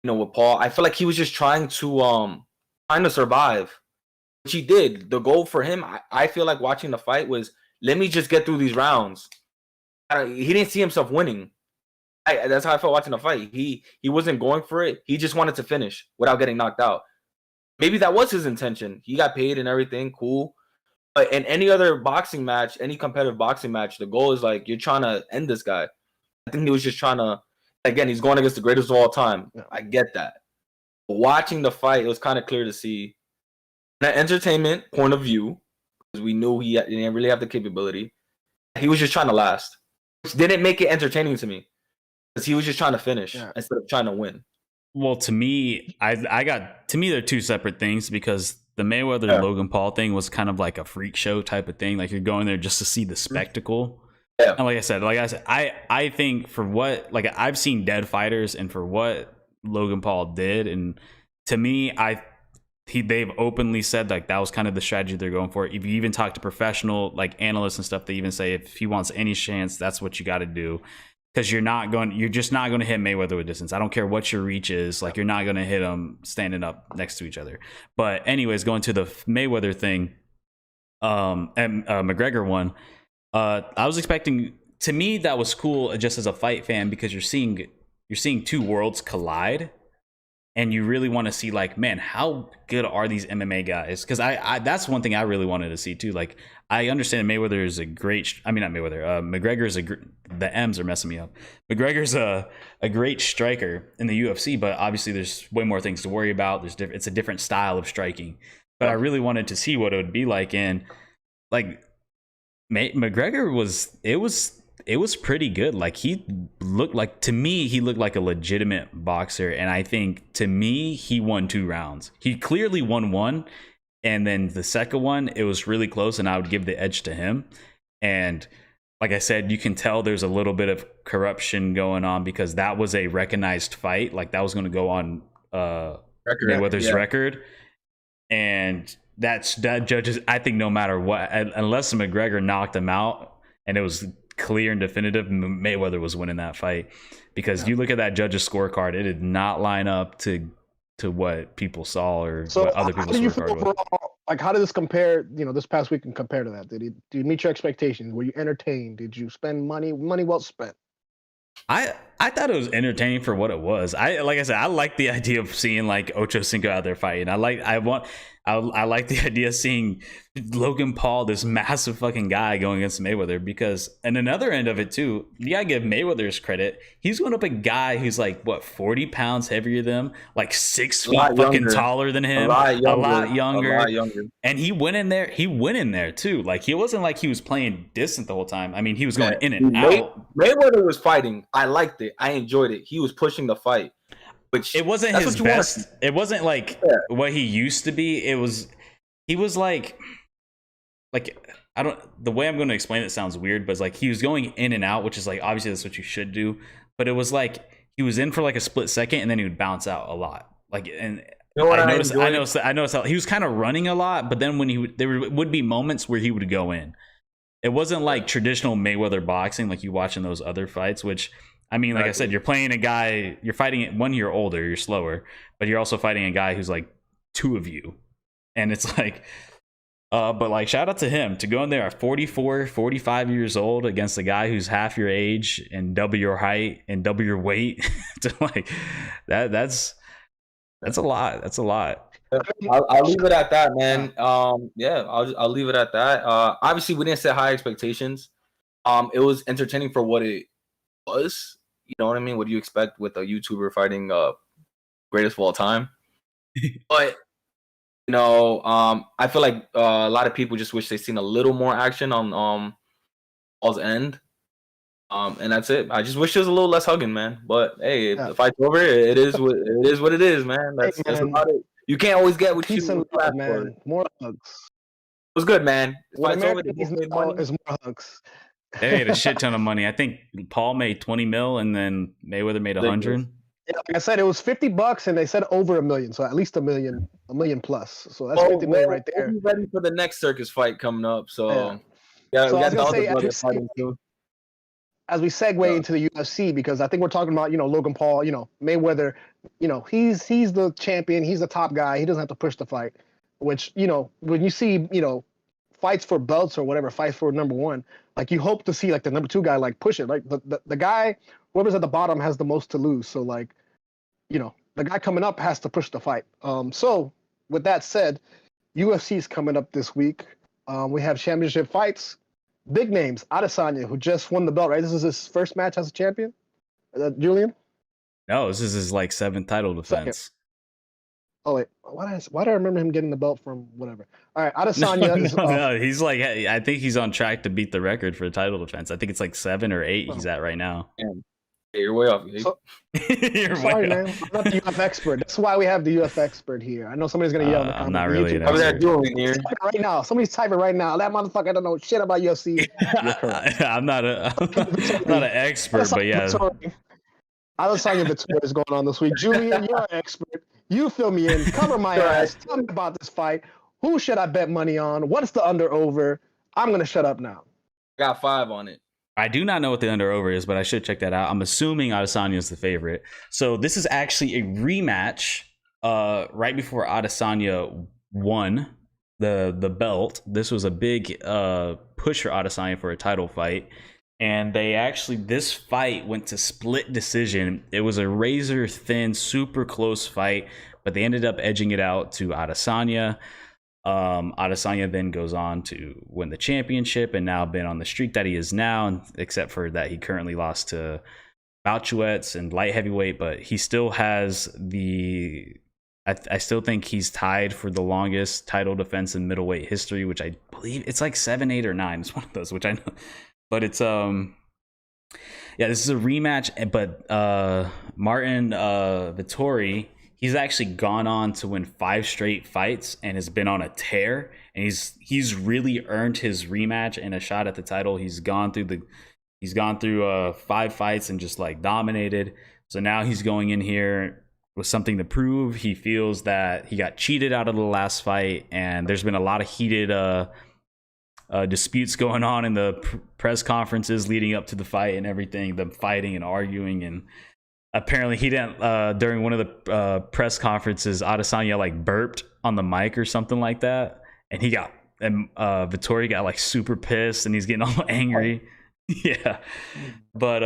with Paul, I feel like he was just trying to survive, which he did. The goal for him, I feel like watching the fight was, let me just get through these rounds. He didn't see himself winning. That's how I felt watching the fight. He wasn't going for it. He just wanted to finish without getting knocked out. Maybe that was his intention. He got paid and everything, cool. But in any other boxing match, any competitive boxing match, the goal is like you're trying to end this guy. I think he was just trying to. Again, he's going against the greatest of all time. Yeah. I get that. But watching the fight, it was kind of clear to see an entertainment point of view, because we knew he didn't really have the capability. He was just trying to last, which didn't make it entertaining to me, because he was just trying to finish instead of trying to win. Well, to me, they're two separate things, because the Mayweather Logan Paul thing was kind of like a freak show type of thing. Like you're going there just to see the spectacle. Yeah. And like I said, I think for what, like, I've seen dead fighters, and for what Logan Paul did, and to me, they've openly said like that was kind of the strategy they're going for. If you even talk to professional like analysts and stuff, they even say if he wants any chance, that's what you got to do, because you're just not going to hit Mayweather with distance. I don't care what your reach is, like you're not going to hit him standing up next to each other. But anyways, going to the Mayweather thing, and McGregor one. I was expecting, to me, that was cool just as a fight fan, because you're seeing two worlds collide, and you really want to see like, man, how good are these MMA guys? Because I that's one thing I really wanted to see too. Like, I understand Mayweather is a great, not Mayweather. McGregor is the M's are messing me up. McGregor's a great striker in the UFC, but obviously there's way more things to worry about. It's a different style of striking. But I really wanted to see what it would be like, and like McGregor was pretty good. Like he looked like a legitimate boxer, and I think to me he won 2 rounds. He clearly won one, and then the second one it was really close, and I would give the edge to him. And like I said, you can tell there's a little bit of corruption going on, because that was a recognized fight. Like that was going to go on Mayweather's record, and that judges, I think, no matter what, unless McGregor knocked him out and it was clear and definitive, Mayweather was winning that fight. Because you look at that judge's scorecard, it did not line up to what people saw or what other people's scorecard was. Like, how did this compare, this past week, and compare to that? Did you meet your expectations? Were you entertained? Did you spend money well spent? I thought it was entertaining for what it was. Like I said, I like the idea of seeing like Ocho Cinco out there fighting. I like the idea of seeing Logan Paul, this massive fucking guy, going against Mayweather, because, and another end of it too, you gotta give Mayweather's credit. He's going up a guy who's like, what, 40 pounds heavier than him, like 6 feet fucking taller than him, a lot younger. And he went in there too. Like, he wasn't like he was playing distant the whole time. I mean, he was going in and out. Mayweather was fighting. I liked it. I enjoyed it. He was pushing the fight. Which, it wasn't his best. It wasn't like what he used to be. He was like the way I'm going to explain it sounds weird, but it's like he was going in and out, which is like, obviously that's what you should do. But it was like he was in for like a split second, and then he would bounce out a lot. Like, and I noticed how he was kind of running a lot, but then when there would be moments where he would go in. It wasn't like traditional Mayweather boxing like you watch in those other fights, which, I mean, like I said, you're playing a guy, you're fighting it 1 year older, you're slower, but you're also fighting a guy who's like 2 of you. And it's like, But like, shout out to him to go in there at 44, 45 years old against a guy who's half your age and double your height and double your weight. To like that's a lot. That's a lot. I'll leave it at that, man. Yeah, I'll leave it at that. Obviously, we didn't set high expectations. It was entertaining for what it was. You know what I mean? What do you expect with a YouTuber fighting greatest of all time? But I feel like a lot of people just wish they seen a little more action on Paul's end. And that's it. I just wish there was a little less hugging, man. But hey, if the fight's over, it is what it is, man. That's about it. You can't always get what you ask for. More hugs. It was good, man. The fight's over. Is more hugs. They made a shit ton of money. I think Paul made 20 mil, and then Mayweather made 100. Yeah, like I said, it was $50, and they said over $1 million, so at least $1 million plus. So that's $50 million right there. We're ready for the next circus fight coming up. So yeah, so I was gonna say, as we segue into the UFC, because I think we're talking about Logan Paul, Mayweather, he's the champion, he's the top guy, he doesn't have to push the fight. Which when you see fights for belts or whatever, fights for number one, like you hope to see like the number two guy like push it. Like the guy, whoever's at the bottom has the most to lose. So like, the guy coming up has to push the fight. So with that said, UFC is coming up this week. We have championship fights, big names. Adesanya, who just won the belt, right? This is his first match as a champion. Julian? No, this is his like 7th title defense. Second. Oh wait, why do I remember him getting the belt from whatever? All right, Adesanya. No, he's like, I think he's on track to beat the record for the title defense. I think it's like 7 or 8 he's at right now. Hey, you're way off. So, sorry, man. I'm not the UF expert. That's why we have the UF expert here. I know somebody's gonna yell. I'm not really an expert. Here. Right now, somebody's typing right now. That motherfucker don't know shit about UFC. I'm not an expert, but yeah. Adesanya Vittori is going on this week. Julian, you're an expert. You fill me in. Cover my ass. Tell me about this fight. Who should I bet money on? What's the under/over? I'm gonna shut up now. Got 5 on it. I do not know what the under/over is, but I should check that out. I'm assuming Adesanya is the favorite. So this is actually a rematch. Right before Adesanya won the belt, this was a big push for Adesanya for a title fight. And this fight went to split decision. It was a razor thin, super close fight, but they ended up edging it out to Adesanya. Adesanya then goes on to win the championship and now been on the streak that he is now, except for that he currently lost to Malchuetz and light heavyweight, but he still has I still think he's tied for the longest title defense in middleweight history, which I believe it's like 7, 8, or 9. It's one of those, which I know. But it's this is a rematch, but Martin Vittori, he's actually gone on to win 5 straight fights and has been on a tear, and he's really earned his rematch and a shot at the title. He's gone through 5 fights and just like dominated. So now he's going in here with something to prove. He feels that he got cheated out of the last fight, and there's been a lot of heated disputes going on in the press conferences leading up to the fight and everything, them fighting and arguing. And apparently he didn't during one of the press conferences, Adesanya like burped on the mic or something like that, and Vittori got like super pissed and he's getting all angry. Yeah, but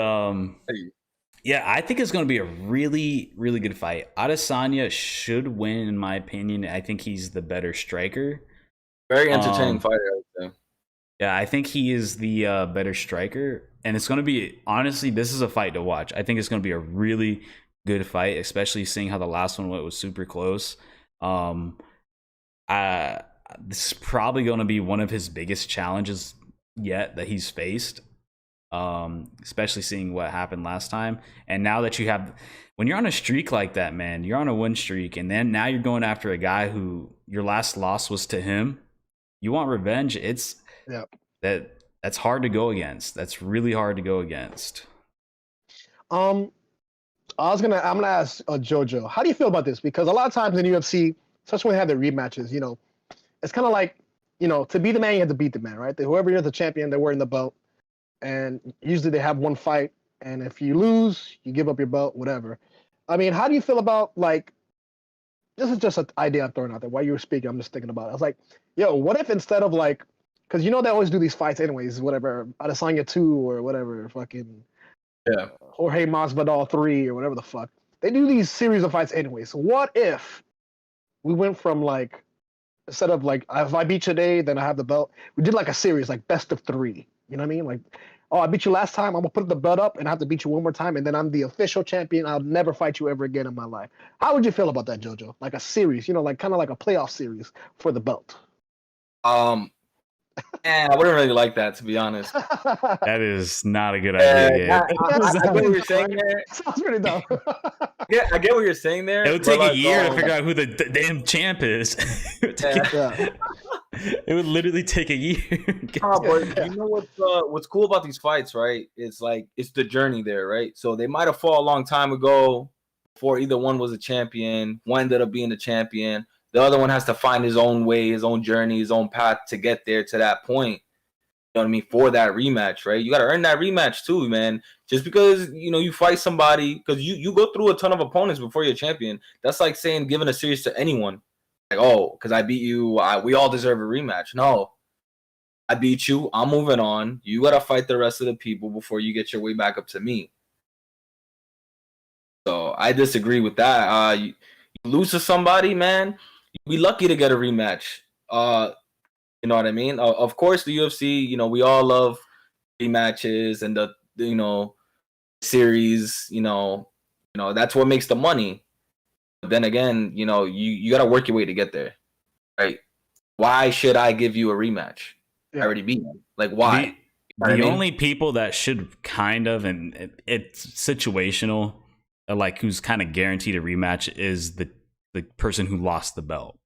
yeah, I think it's going to be a really, really good fight. Adesanya should win, in my opinion. I think he's the better striker. Very entertaining fighter, I would say. Yeah, I think he is the better striker. And it's going to be, honestly, this is a fight to watch. I think it's going to be a really good fight, especially seeing how the last one went was super close. This is probably going to be one of his biggest challenges yet that he's faced, especially seeing what happened last time. And now that when you're on a streak like that, man, you're on a win streak, and then now you're going after a guy who your last loss was to him. You want revenge. That's hard to go against. That's really hard to go against. I'm gonna ask Jojo, how do you feel about this? Because a lot of times in UFC, especially when they have their rematches, it's kind of like, to be the man, you have to beat the man, right? Whoever you're the champion, they're wearing the belt, and usually they have one fight, and if you lose, you give up your belt, whatever. I mean, how do you feel about this is just an idea I'm throwing out there. While you were speaking, I'm just thinking about it. I was like, yo, what if instead of like, because they always do these fights anyways, whatever, Adesanya 2 or whatever, fucking Jorge Masvidal 3 or whatever the fuck. They do these series of fights anyways. So what if we went from like, instead of like, if I beat you today, then I have the belt, we did like a series, like best of 3. You know what I mean? Like, oh, I beat you last time, I'm gonna put the belt up and I have to beat you one more time, and then I'm the official champion. I'll never fight you ever again in my life. How would you feel about that, JoJo? Like a series, like kind of like a playoff series for the belt. I wouldn't really like that, to be honest. That is not a good idea. I get what you're saying there. Sounds pretty dumb. Yeah, I get what you're saying there. It would take a year to figure out who the damn champ is. It would literally take a year. But you know what's cool about these fights, right? It's like it's the journey there, right? So they might have fought a long time ago before either one was a champion. One ended up being the champion. The other one has to find his own way, his own journey, his own path to get there to that point. You know what I mean? For that rematch, right? You got to earn that rematch too, man. Just because, you fight somebody, because you go through a ton of opponents before you're a champion. That's like saying giving a series to anyone. Like, oh, because I beat you, we all deserve a rematch. No. I beat you. I'm moving on. You got to fight the rest of the people before you get your way back up to me. So I disagree with that. You lose to somebody, man. Be lucky to get a rematch. You know what I mean? Of course, the UFC, we all love rematches and the series, that's what makes the money. But then again, you got to work your way to get there, right? Why should I give you a rematch? I already beat you. Like, why? The only people that should kind of, and it's situational, like who's kind of guaranteed a rematch is the person who lost the belt.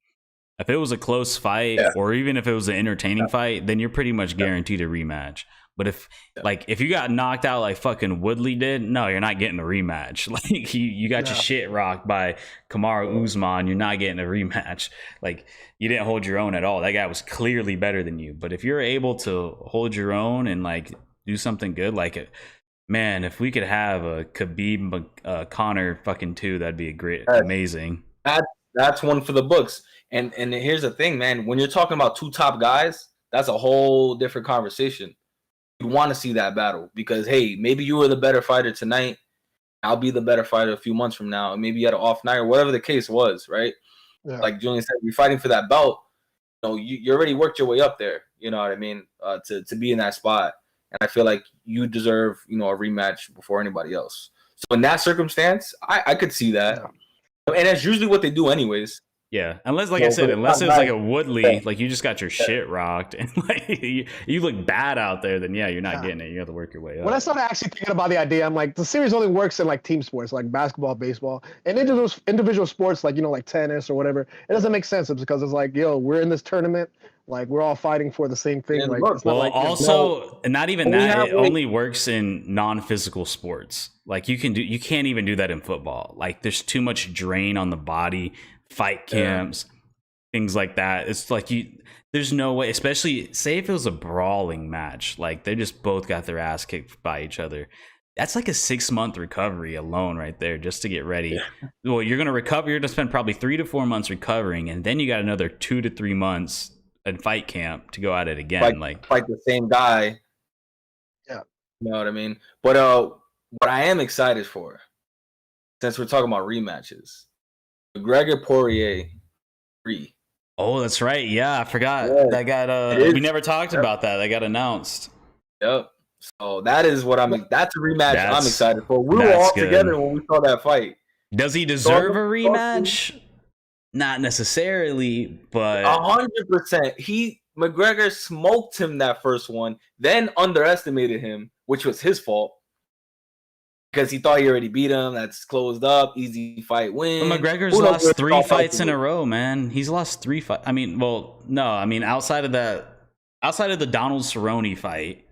If it was a close fight, or even if it was an entertaining fight, then you're pretty much guaranteed a rematch. But if you got knocked out like fucking Woodley did, no, you're not getting a rematch. Like you got your shit rocked by Kamaru Usman, you're not getting a rematch. Like you didn't hold your own at all. That guy was clearly better than you. But if you're able to hold your own and like do something good, like it, man, if we could have a Khabib Connor fucking 2, that'd be amazing. That's one for the books. And here's the thing, man. When you're talking about 2 top guys, that's a whole different conversation. You want to see that battle because, hey, maybe you were the better fighter tonight. I'll be the better fighter a few months from now. Maybe you had an off night or whatever the case was, right? Yeah. Like Julian said, you're fighting for that belt. You already worked your way up there. You know what I mean? To be in that spot. And I feel like you deserve, a rematch before anybody else. So in that circumstance, I could see that. Yeah. And that's usually what they do anyways. Yeah, unless, like I said, unless it was like a Woodley, like you just got your shit rocked and like you look bad out there, then you're not getting it. You have to work your way up. When I started actually thinking about the idea, I'm like, the series only works in like team sports, like basketball, baseball, and individual sports, like like tennis or whatever. It doesn't make sense because it's like, we're in this tournament, like we're all fighting for the same thing. Like, it's not also, not even that. It only works in non-physical sports. Like you can't even do that in football. Like there's too much drain on the body. Fight camps, things like that. It's like there's no way, especially say if it was a brawling match, like they just both got their ass kicked by each other. That's like a 6-month recovery alone right there just to get ready. Well, you're going to recover. You're going to spend probably 3 to 4 months recovering. And then you got another 2 to 3 months in fight camp to go at it again. Fight the same guy. Yeah. You know what I mean? But what I am excited for, since we're talking about rematches, McGregor Poirier 3. Oh, that's right. Yeah, I forgot. Yeah. That got we never talked about that. That got announced. Yep. So that is what that's a rematch I'm excited for. We were all together when we saw that fight. Does he deserve a rematch? Not necessarily, but 100%. McGregor smoked him that first one, then underestimated him, which was his fault. Because he thought he already beat him. That's closed up. Easy fight win. But McGregor's lost 3 fights in a row, man. He's lost 3 fights. I mean, outside of the Donald Cerrone fight,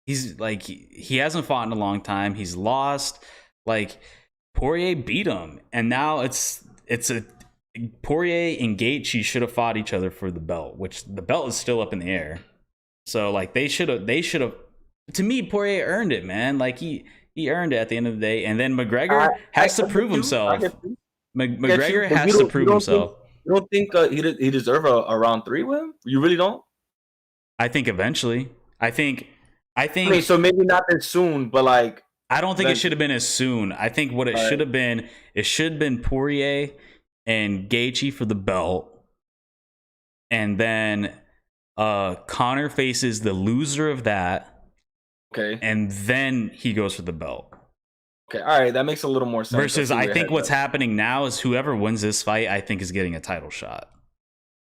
he's like he hasn't fought in a long time. He's lost. Like Poirier beat him, and now it's a Poirier and Gaethje should have fought each other for the belt, which the belt is still up in the air. So like they should have. To me, Poirier earned it, man. Like he earned it at the end of the day, and then McGregor has to prove himself. McGregor has to prove himself. You don't think he deserve a round 3 win? You really don't? I think eventually. I mean, so maybe not as soon, but like I don't think it should have been as soon. I think what it should have been, it should have been Poirier and Gaethje for the belt, and then Conor faces the loser of that. Okay, and then he goes for the belt. Okay, all right, that makes a little more sense. Versus, I think what's happening now is whoever wins this fight, I think, is getting a title shot.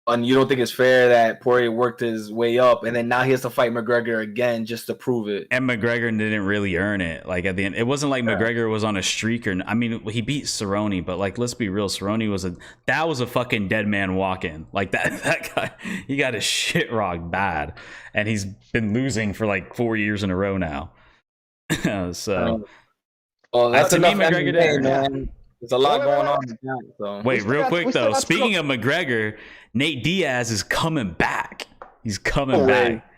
And you don't think it's fair that Poirier worked his way up, and then now he has to fight McGregor again just to prove it? And McGregor didn't really earn it. Like at the end, it wasn't like McGregor was on a streak, or I mean, he beat Cerrone, but like, let's be real, Cerrone was a fucking dead man walking. Like that guy, he got his shit rocked bad, and he's been losing for like 4 years in a row now. So. Well, that's to me, McGregor did, man. There's a lot going on. So. Wait, real quick though. Speaking of McGregor, Nate Diaz is coming back. He's coming back.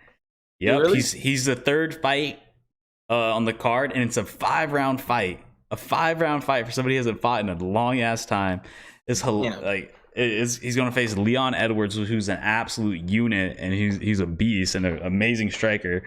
Yep, really? He's the third fight on the card, and it's a 5-round fight. A 5-round fight for somebody who hasn't fought in a long ass time. He's going to face Leon Edwards, who's an absolute unit, and he's a beast and an amazing striker.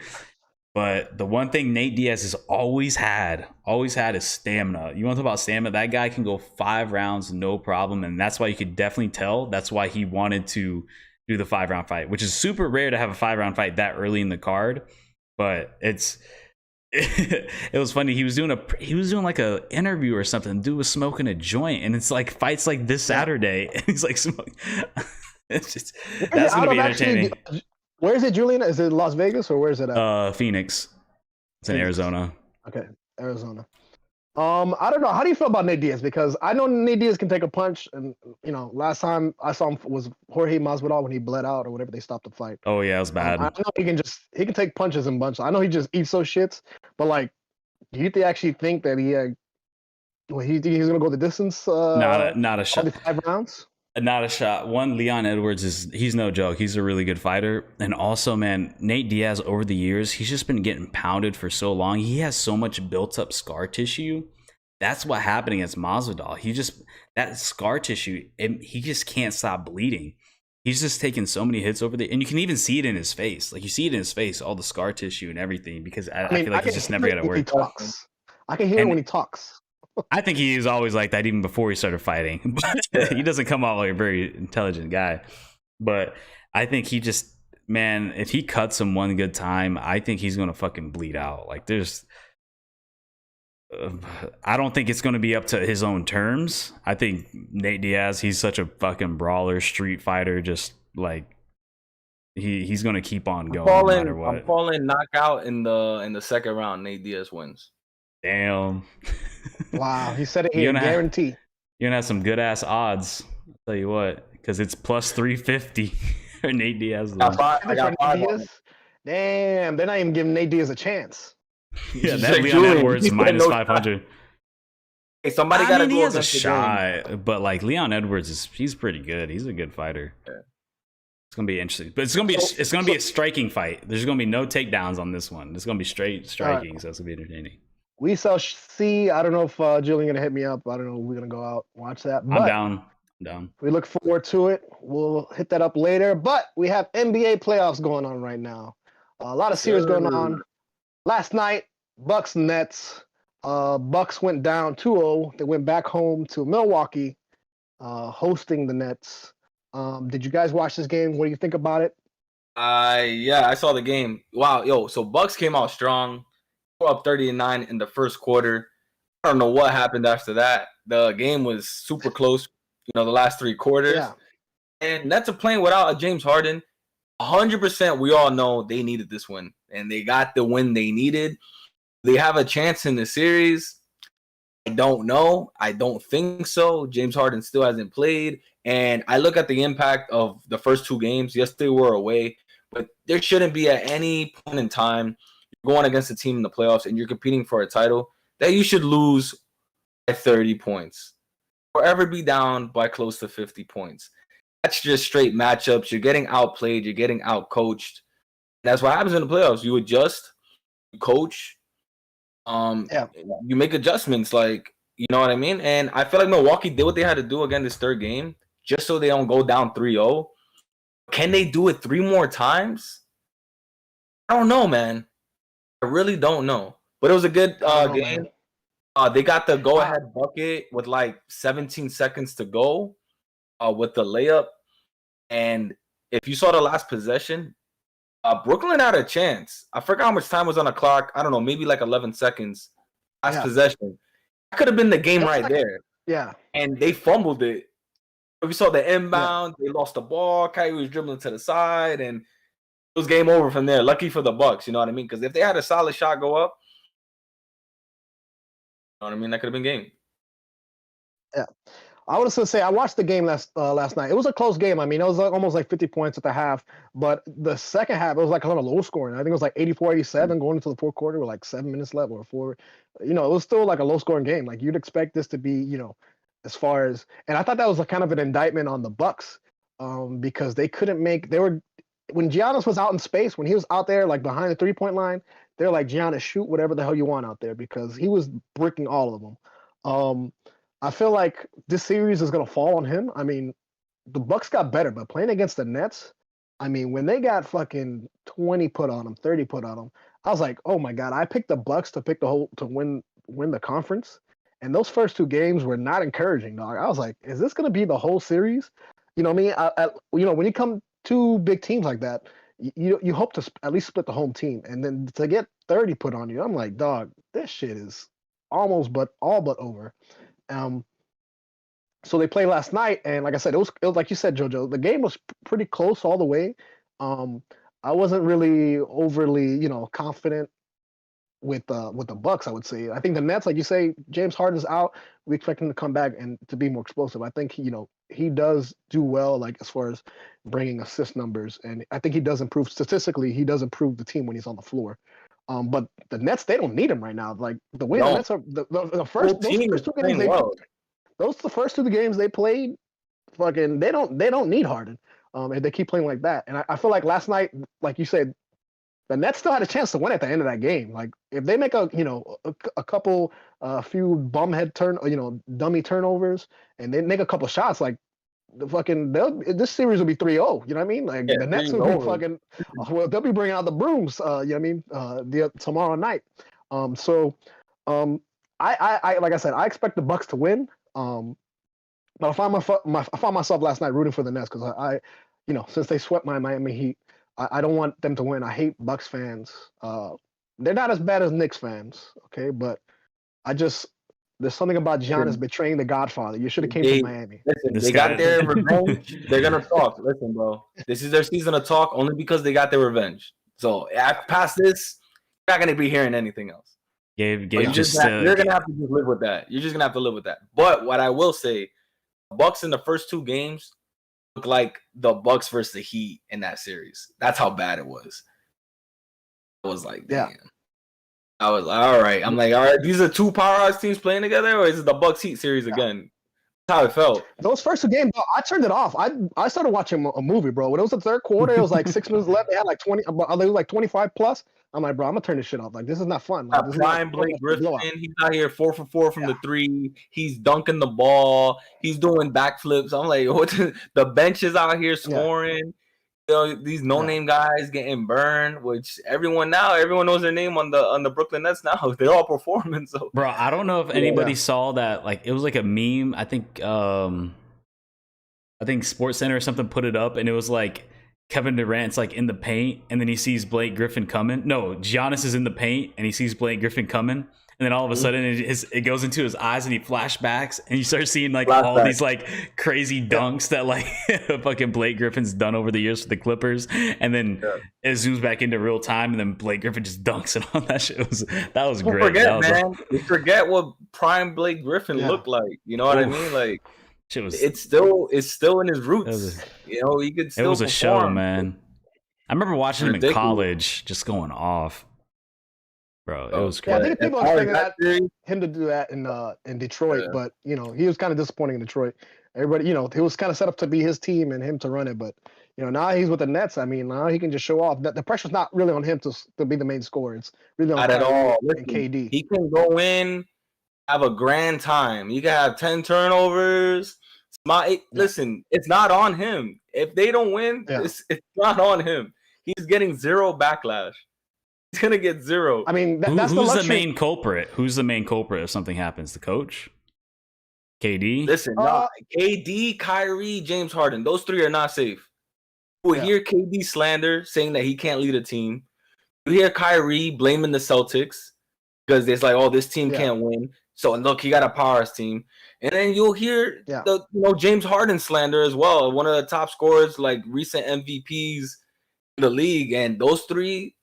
But the one thing Nate Diaz has always had is stamina. You want to talk about stamina? That guy can go 5 rounds, no problem. And that's why you could definitely tell. That's why he wanted to do the 5-round fight, which is super rare to have a 5-round fight that early in the card. But it was funny. He was doing like a interview or something. Dude was smoking a joint, and it's like fights like this Saturday, and he's like smoking. That's gonna be entertaining. Where is it, Julian? Is it Las Vegas or where is it at? Phoenix. It's in Arizona. Okay, Arizona. I don't know. How do you feel about Nate Diaz? Because I know Nate Diaz can take a punch, and last time I saw him was Jorge Masvidal when he bled out or whatever. They stopped the fight. Oh yeah, it was bad. I know he can take punches in bunches. I know he just eats those shits, but like, do you actually think that he's gonna go the distance? Not a shot. 5 rounds. Not a shot. One, Leon Edwards he's no joke. He's a really good fighter. And also, man, Nate Diaz over the years, he's just been getting pounded for so long. He has so much built up scar tissue. That's what happened against Masvidal. That scar tissue, he just can't stop bleeding. He's just taking so many hits over there. And you can even see it in his face. Like you see it in his face, all the scar tissue and everything, because I feel like he's just never got to work. I can hear it when he talks. I think he was always like that even before he started fighting. But he doesn't come off like a very intelligent guy. But I think he just, man, if he cuts him one good time, I think he's going to fucking bleed out. Like I don't think it's going to be up to his own terms. I think Nate Diaz, he's such a fucking brawler, street fighter, just like he's going to keep on going no matter what. I'm calling knockout in the second round. Nate Diaz wins. Damn. Wow, he said it here, guarantee. You're gonna have some good ass odds. I'll tell you what, because it's plus 350 for Nate Diaz. I got 5. Damn, they're not even giving Nate Diaz a chance. Yeah, that Leon Edwards minus 500. Hey, somebody got to go. He has a shot, but like Leon Edwards he's pretty good. He's a good fighter. Yeah. It's gonna be interesting, but it's gonna be a striking fight. There's gonna be no takedowns on this one. It's gonna be straight striking, so it's gonna be entertaining. We shall see. I don't know if Julian gonna hit me up. I don't know if we're gonna go out and watch that. I'm down. We look forward to it. We'll hit that up later. But we have NBA playoffs going on right now. A lot of series going on. Last night, Bucks Nets. Bucks went down 2-0. They went back home to Milwaukee, hosting the Nets. Did you guys watch this game? What do you think about it? Yeah, I saw the game. Wow, so Bucks came out strong. Up 30-9 in the first quarter. I don't know what happened after that. The game was super close, the last 3 quarters. Yeah. And Nets are playing without a James Harden. 100%, we all know they needed this win. And they got the win they needed. They have a chance in the series. I don't know. I don't think so. James Harden still hasn't played. And I look at the impact of the first 2 games. Yes, they were away. But there shouldn't be at any point in time going against a team in the playoffs and you're competing for a title that you should lose by 30 points or ever be down by close to 50 points. That's just straight matchups. You're getting outplayed. You're getting outcoached. That's what happens in the playoffs. You adjust, you coach, you make adjustments. Like You know what I mean? And I feel like Milwaukee did what they had to do again this third game, just so they don't go down 3-0. Can they do it 3 more times? I don't know, man. I really don't know. But it was a good game. They got the go-ahead bucket with like 17 seconds to go with the layup. And if you saw the last possession, Brooklyn had a chance. I forgot how much time was on the clock. I don't know, maybe like 11 seconds. Last possession. That could have been the game there. Yeah. And they fumbled it. We saw the inbound. They lost the ball. Kyrie was dribbling to the side, and it was game over from there. Lucky for the Bucks, you know what I mean? Because if they had a solid shot go up, you know what I mean, that could have been game. Yeah. I was going to say, I watched the game last night. It was a close game. I mean, it was almost like 50 points at the half. But the second half, it was like kind of low scoring. I think it was like 84-87 going into the fourth quarter with like 7 minutes left or 4. You know, it was still like a low scoring game. Like you'd expect this to be, you know, as far as, and I thought that was a kind of an indictment on the Bucks because they couldn't when Giannis was out in space, when he was out there like behind the 3-point line, they're like, Giannis, shoot whatever the hell you want out there because he was bricking all of them. I feel like this series is going to fall on him. I mean, the Bucks got better, but playing against the Nets, I mean, when they got fucking 20 put on them, 30 put on them, I was like, oh my God, I picked the Bucks to win the conference. And those first 2 games were not encouraging, dog. I was like, is this going to be the whole series? You know what I mean? You know, when you come 2 big teams like that, you hope to at least split the home team. And then to get 30 put on you, I'm like, dog, this shit is all but over. So they played last night, and like I said, it was like you said, JoJo. The game was pretty close all the way. I wasn't really overly, you know, confident with the Bucks. I would say. I think the Nets, like you say, James Harden's out. We expect him to come back and to be more explosive. I think he does do well, like as far as bringing assist numbers, and I think he does improve statistically. He does improve the team when he's on the floor. But the Nets, they don't need him right now. Like the way the Nets are, the first 2 games those the first 2 games they played, fucking they don't need Harden. And they keep playing like that. And I feel like last night, like you said, the Nets still had a chance to win at the end of that game. Like if they make a couple few dummy turnovers and they make a couple shots, like this series will be 3-0. You know what I mean? Like the Nets will be fucking they'll be bringing out the brooms. You know what I mean? Tomorrow night. I like I said, I expect the Bucks to win. But I found myself last night rooting for the Nets because I since they swept my Miami Heat, I don't want them to win. I hate Bucks fans. They're not as bad as Knicks fans, okay? But there's something about Giannis betraying the Godfather. You should have came from Miami. Listen, they got their revenge. They're gonna talk. Listen, bro, this is their season to talk only because they got their revenge. So past this, you're not gonna be hearing anything else. Gabe you're gonna have to just live with that. You're just gonna have to live with that. But what I will say, the Bucks in the first 2 games look like the Bucks versus the Heat in that series. That's how bad it was. I was like, damn. Yeah. I was like, all right. I'm like, all right, these are 2 powerhouse teams playing together, or is it the Bucks Heat series again? That's how it felt. Those first 2 games, bro, I turned it off. I started watching a movie, bro. When it was the third quarter, it was like 6 minutes left. They had like 20, it was like 25 plus. I'm like, bro, I'm gonna turn this shit off. Like, this is not fun. Like, this Brian Blake Griffin, he's out here 4 for 4 from the 3. He's dunking the ball. He's doing backflips. I'm like, what? The bench is out here scoring. You know, these no-name guys getting burned, which everyone knows their name on the Brooklyn Nets now. They're all performing. So, bro, I don't know if anybody saw that. Like, it was like a meme. I think SportsCenter or something put it up, and it was like Kevin Durant's like in the paint, and then he sees Blake Griffin coming. No, Giannis is in the paint, and he sees Blake Griffin coming. And then all of a sudden, it goes into his eyes, and he flashbacks, and you start seeing like all these like crazy dunks that like fucking Blake Griffin's done over the years for the Clippers, and then it zooms back into real time, and then Blake Griffin just dunks it on that shit. That was great. We forget what prime Blake Griffin looked like. You know what I mean? Like, it's still in his roots. He could still. It was a perform. show, man. I remember watching him in college, just going off. Bro, it was great. I think people expected him to do that in Detroit, but he was kind of disappointing in Detroit. Everybody, he was kind of set up to be his team and him to run it, but now he's with the Nets. I mean, now he can just show off. The pressure's not really on him to be the main scorer. It's really on not at all. And KD. He can go in have a grand time. You can have 10 turnovers. Listen, it's not on him. If they don't win, it's not on him. He's getting zero backlash. He's gonna get zero. I mean, that's who's the the main culprit? Who's the main culprit if something happens? The coach? KD? Listen, KD, Kyrie, James Harden. Those three are not safe. You will hear KD slander saying that he can't lead a team. You hear Kyrie blaming the Celtics because it's like, oh, this team can't win. So look, he got a powerhouse team. And then you'll hear James Harden slander as well, one of the top scorers, like recent MVPs in the league. And those three,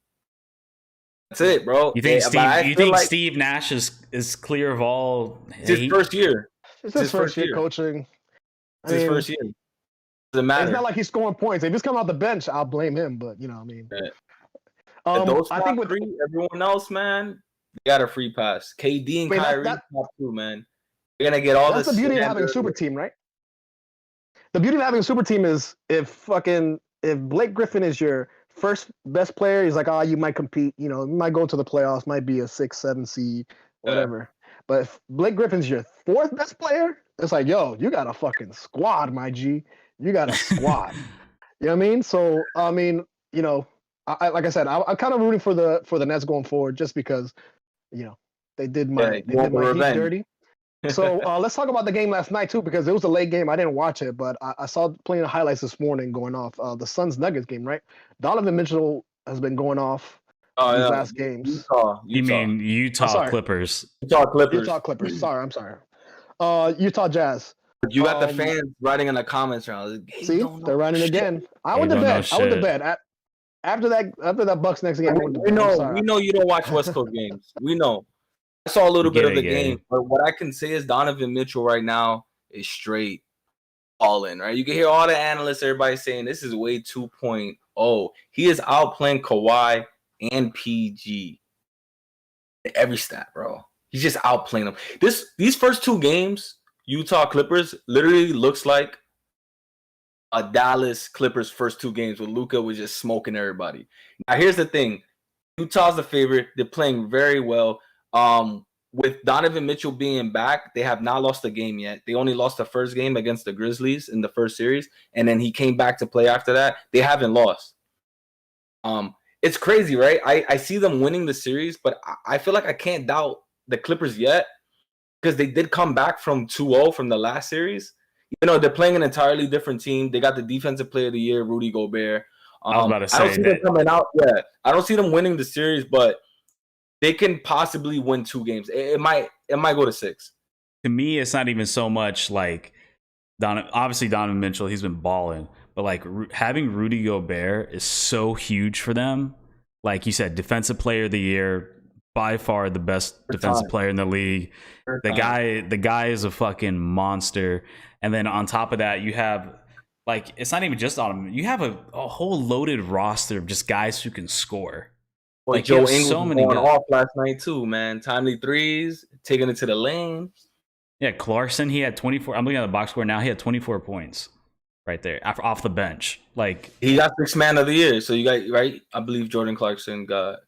that's it, bro. You think Steve Nash is clear of all? It's his first year. It's his first year coaching. It's his first year. Doesn't matter. It's not like he's scoring points. If he's coming off the bench, I'll blame him. But you know what I mean. I think with everyone else, man, they got a free pass. KD and Kyrie, top two, man. You're gonna get all this. That's the beauty of having a super team, right? The beauty of having a super team is if Blake Griffin is your first best player, he's like, you might compete. You know, you might go to the playoffs, might be a 6-7 seed, whatever. But if Blake Griffin's your fourth best player, it's like, yo, you got a fucking squad, my G. You got a squad. You know what I mean? So, I mean, you know, like I said, I'm kind of rooting for the Nets going forward just because, you know, they did my Heat dirty. So let's talk about the game last night too, because it was a late game. I didn't watch it, but I saw plenty of highlights this morning going off. The Suns Nuggets game, right? Donovan Mitchell has been going off these last games. You mean Utah Clippers? Utah Clippers. Sorry, I'm sorry. Utah Jazz. You got the fans writing in the comments around. Hey, see, they're writing again. I went to bed. After that Bucks next game. We know you don't watch West Coast games. We know. I saw a little bit of the game, but what I can say is Donovan Mitchell right now is straight all in, right? You can hear all the analysts, everybody saying this is way 2.0. He is outplaying Kawhi and PG in every stat, bro. He's just outplaying them. These first two games, Utah Clippers, literally looks like a Dallas Clippers first two games where Luka was just smoking everybody. Now, here's the thing. Utah's the favorite. They're playing very well. With Donovan Mitchell being back, they have not lost a game yet. They only lost the first game against the Grizzlies in the first series, and then he came back to play after that. They haven't lost. It's crazy, right? I see them winning the series, but I feel like I can't doubt the Clippers yet because they did come back from 2-0 from the last series. You know, they're playing an entirely different team. They got the defensive player of the year, Rudy Gobert. I was about to say I don't see them coming out. Yeah, I don't see them winning the series, but they can possibly win 2 games. It might go to 6. To me, it's not even so much like Donovan Mitchell. He's been balling, but like having Rudy Gobert is so huge for them. Like you said, defensive player of the year, by far the best defensive player in the league. The guy is a fucking monster. And then on top of that, you have like it's not even just on him. You have a whole loaded roster of just guys who can score. Well, like Joe Ingles so many going off last night too, man. Timely threes, taking it to the lane. Yeah, Clarkson, he had 24. I'm looking at the box score now. He had 24 points right there off the bench. Like he got 6th man of the year. So you got right. I believe Jordan Clarkson got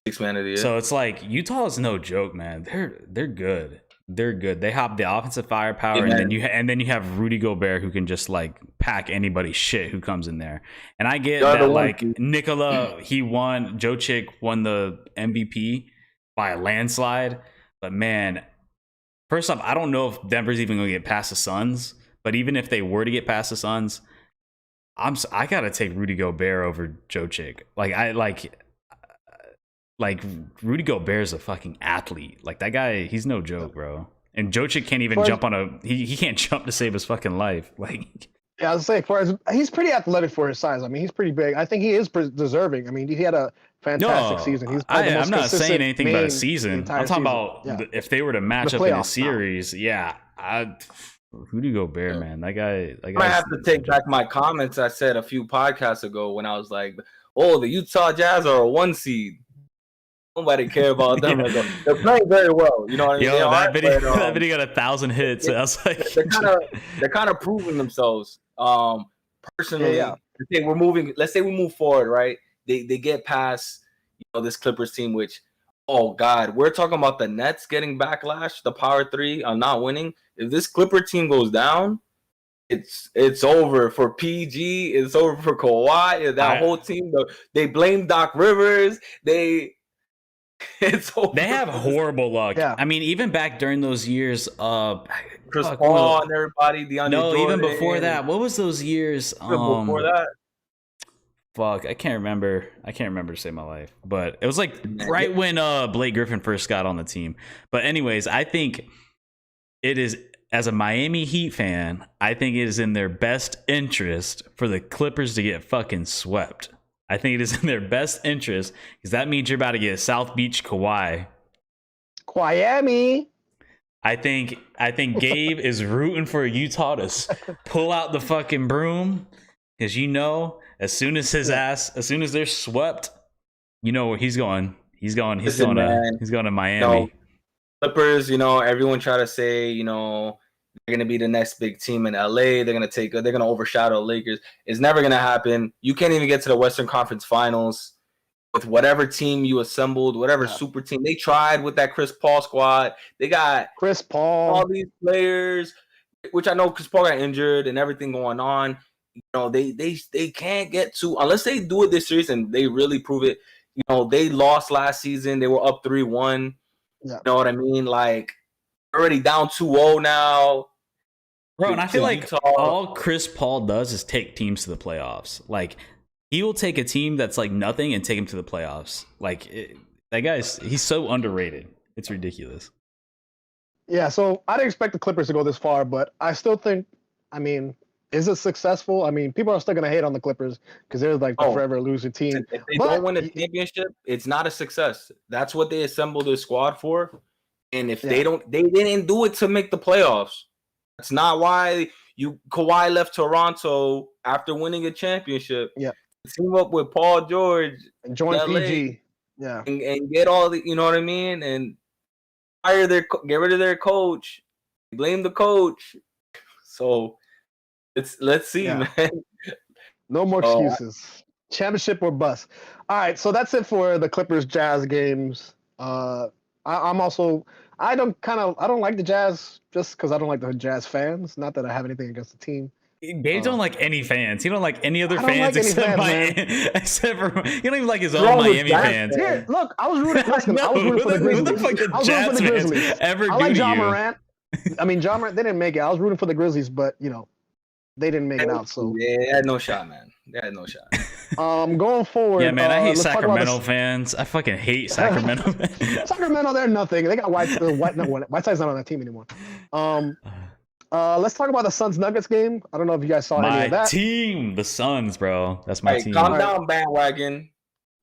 6th man of the year. So it's like Utah is no joke, man. They're good. They're good. They have the offensive firepower, and then you have Rudy Gobert who can just like pack anybody's shit who comes in there. And I get that like Nikola, Jokic won the MVP by a landslide. But man, first off, I don't know if Denver's even going to get past the Suns. But even if they were to get past the Suns, I gotta take Rudy Gobert over Jokic. Like Rudy Gobert is a fucking athlete. Like that guy, he's no joke, bro. And Jokic can't even jump on he can't jump to save his fucking life. Like yeah, I was saying, he's pretty athletic for his size. I mean, he's pretty big. I think he is deserving. I mean, he had a fantastic season. I'm not saying anything about a season. I'm talking about if they were to match up in a series. Rudy Gobert, man, that guy. I have to take back my comments I said a few podcasts ago when I was like, "Oh, the Utah Jazz are a 1 seed." Nobody care about them. Yeah. They're playing very well. You know what I mean? That video got 1,000 hits. I was like, they're kind of proving themselves. Personally, let's say we move forward, right? They get past this Clippers team, which Oh God, we're talking about the Nets getting backlash, the Power Three on not winning. If this Clipper team goes down, it's over for PG. It's over for Kawhi. That whole team. They blame Doc Rivers. It's over. They have horrible luck. Yeah. I mean, even back during those years, Chris Paul and everybody. DeAndre Jordan. Even before that. What was those years? Before that. Fuck, I can't remember to save my life. But it was like right when Blake Griffin first got on the team. But anyways, I think it is, as a Miami Heat fan, I think it is in their best interest for the Clippers to get fucking swept. I think it is in their best interest because that means you're about to get South Beach Kawhi. Miami. I think Gabe is rooting for Utah to pull out the fucking broom because as soon as they're swept, you know where he's going. He's going to Miami. Clippers, everyone try to say, they're going to be the next big team in LA. They're going to overshadow Lakers. It's never going to happen. You can't even get to the Western Conference Finals with whatever team you assembled, whatever super team. They tried with that Chris Paul squad. They got Chris Paul, all these players, which I know Chris Paul got injured and everything going on. They can't get to, unless they do it this series and they really prove it. They lost last season. They were up 3-1. Yeah. You know what I mean? Like, already down 2-0 now. Bro, and I feel like all Chris Paul does is take teams to the playoffs. Like, he will take a team that's like nothing and take him to the playoffs. Like, he's so underrated. It's ridiculous. Yeah, so I didn't expect the Clippers to go this far, but I still think, is it successful? People are still going to hate on the Clippers because they're like the forever loser team. If they don't win a championship, it's not a success. That's what they assembled their squad for. And if they didn't do it to make the playoffs. That's not why Kawhi left Toronto after winning a championship. Yeah. Team up with Paul George and join PG. Yeah. And get all the, you know what I mean? And get rid of their coach. Blame the coach. So let's see, man. No more excuses. Championship or bust. All right, so that's it for the Clippers Jazz games. I don't like the Jazz just because I don't like the Jazz fans. Not that I have anything against the team. Gabe don't like any fans. He don't like any other fans except for he don't even like his own Miami fans. Here, look, I was rooting for the Grizzlies. What the fuck did Jazz fans ever do to you? I like Ja Morant. Ja Morant, they didn't make it. I was rooting for the Grizzlies, but they didn't make it out. So yeah, they had no shot, man. They had no shot. Going forward. Yeah, man, I hate Sacramento fans. I fucking hate Sacramento. Sacramento, they're nothing. They got Whiteside's not on that team anymore. Let's talk about the Suns Nuggets game. I don't know if you guys saw any of that. My team, the Suns, bro. That's my team. Calm down, bandwagon.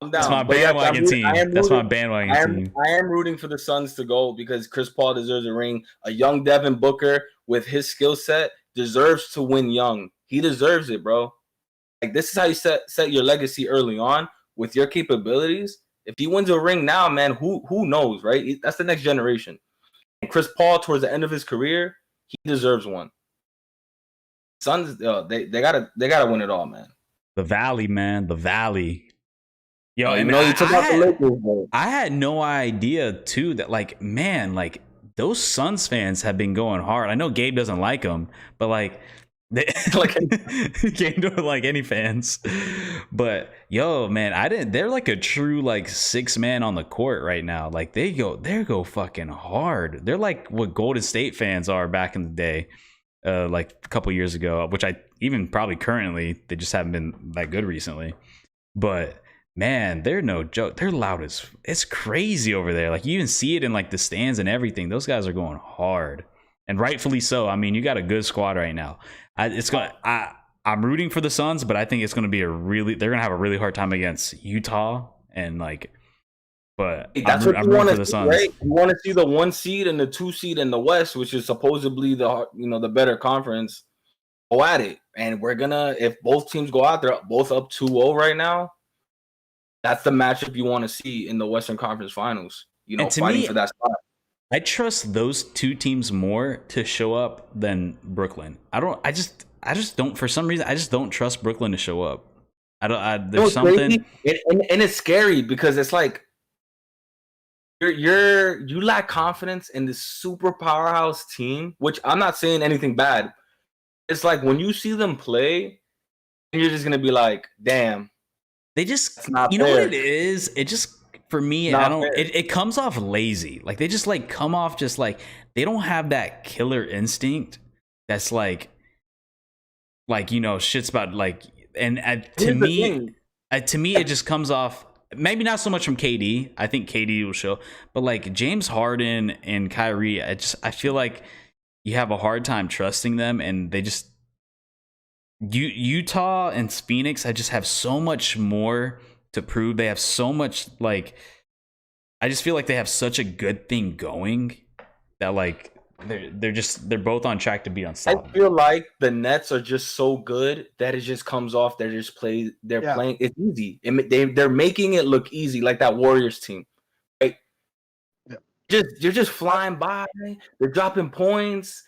Calm down. That's my bandwagon team. That's my bandwagon team. I am rooting for the Suns to go because Chris Paul deserves a ring. A young Devin Booker with his skill set deserves to win young. He deserves it, bro. Like, this is how you set your legacy early on with your capabilities. If he wins a ring now, man, who knows, right? That's the next generation. And Chris Paul, towards the end of his career, he deserves one. Suns, they gotta win it all, man. The Valley, man, the Valley. Yo, I had no idea too that those Suns fans have been going hard. I know Gabe doesn't like them, but they Gabe don't like any fans. But yo, man, they're like a true 6-man on the court right now. Like they go fucking hard. They're like what Golden State fans are back in the day, a couple years ago, which I even probably currently, they just haven't been that good recently. But man, they're no joke. They're loud as it's crazy over there. Like you even see it in the stands and everything. Those guys are going hard, and rightfully so. I mean, you got a good squad right now. I'm rooting for the Suns, but I think it's going to be they're going to have a really hard time against Utah and but that's what you want to see, right? You want to see the 1 seed and the 2 seed in the West, which is supposedly the better conference. Go at it, and we're gonna, if both teams go out, they're both up 2-0 right now. That's the matchup you want to see in the Western Conference Finals. Fighting for that spot. I trust those two teams more to show up than Brooklyn. I just don't, for some reason, I just don't trust Brooklyn to show up. There's something. And it's scary because it's like you lack confidence in this super powerhouse team, which I'm not saying anything bad. It's like when you see them play, and you're just gonna be like, damn. They just, It's not you know fair. what it is? It just, for me, Not I don't, fair. it comes off lazy. Like they just like come off just like, they don't have that killer instinct that's like, shit's about like, and Here's the thing. to me, it just comes off, maybe not so much from KD. I think KD will show, but like James Harden and Kyrie, I feel like you have a hard time trusting them, and they just, Utah and Phoenix, I just have so much more to prove. They have so much, like, I just feel like they have such a good thing going that like they're both on track to be I unstoppable. feel like the Nets are just so good that it just comes off. They're playing. It's easy. They're making it look easy, like that Warriors team. Right? Yeah. You're just flying by. They're dropping points.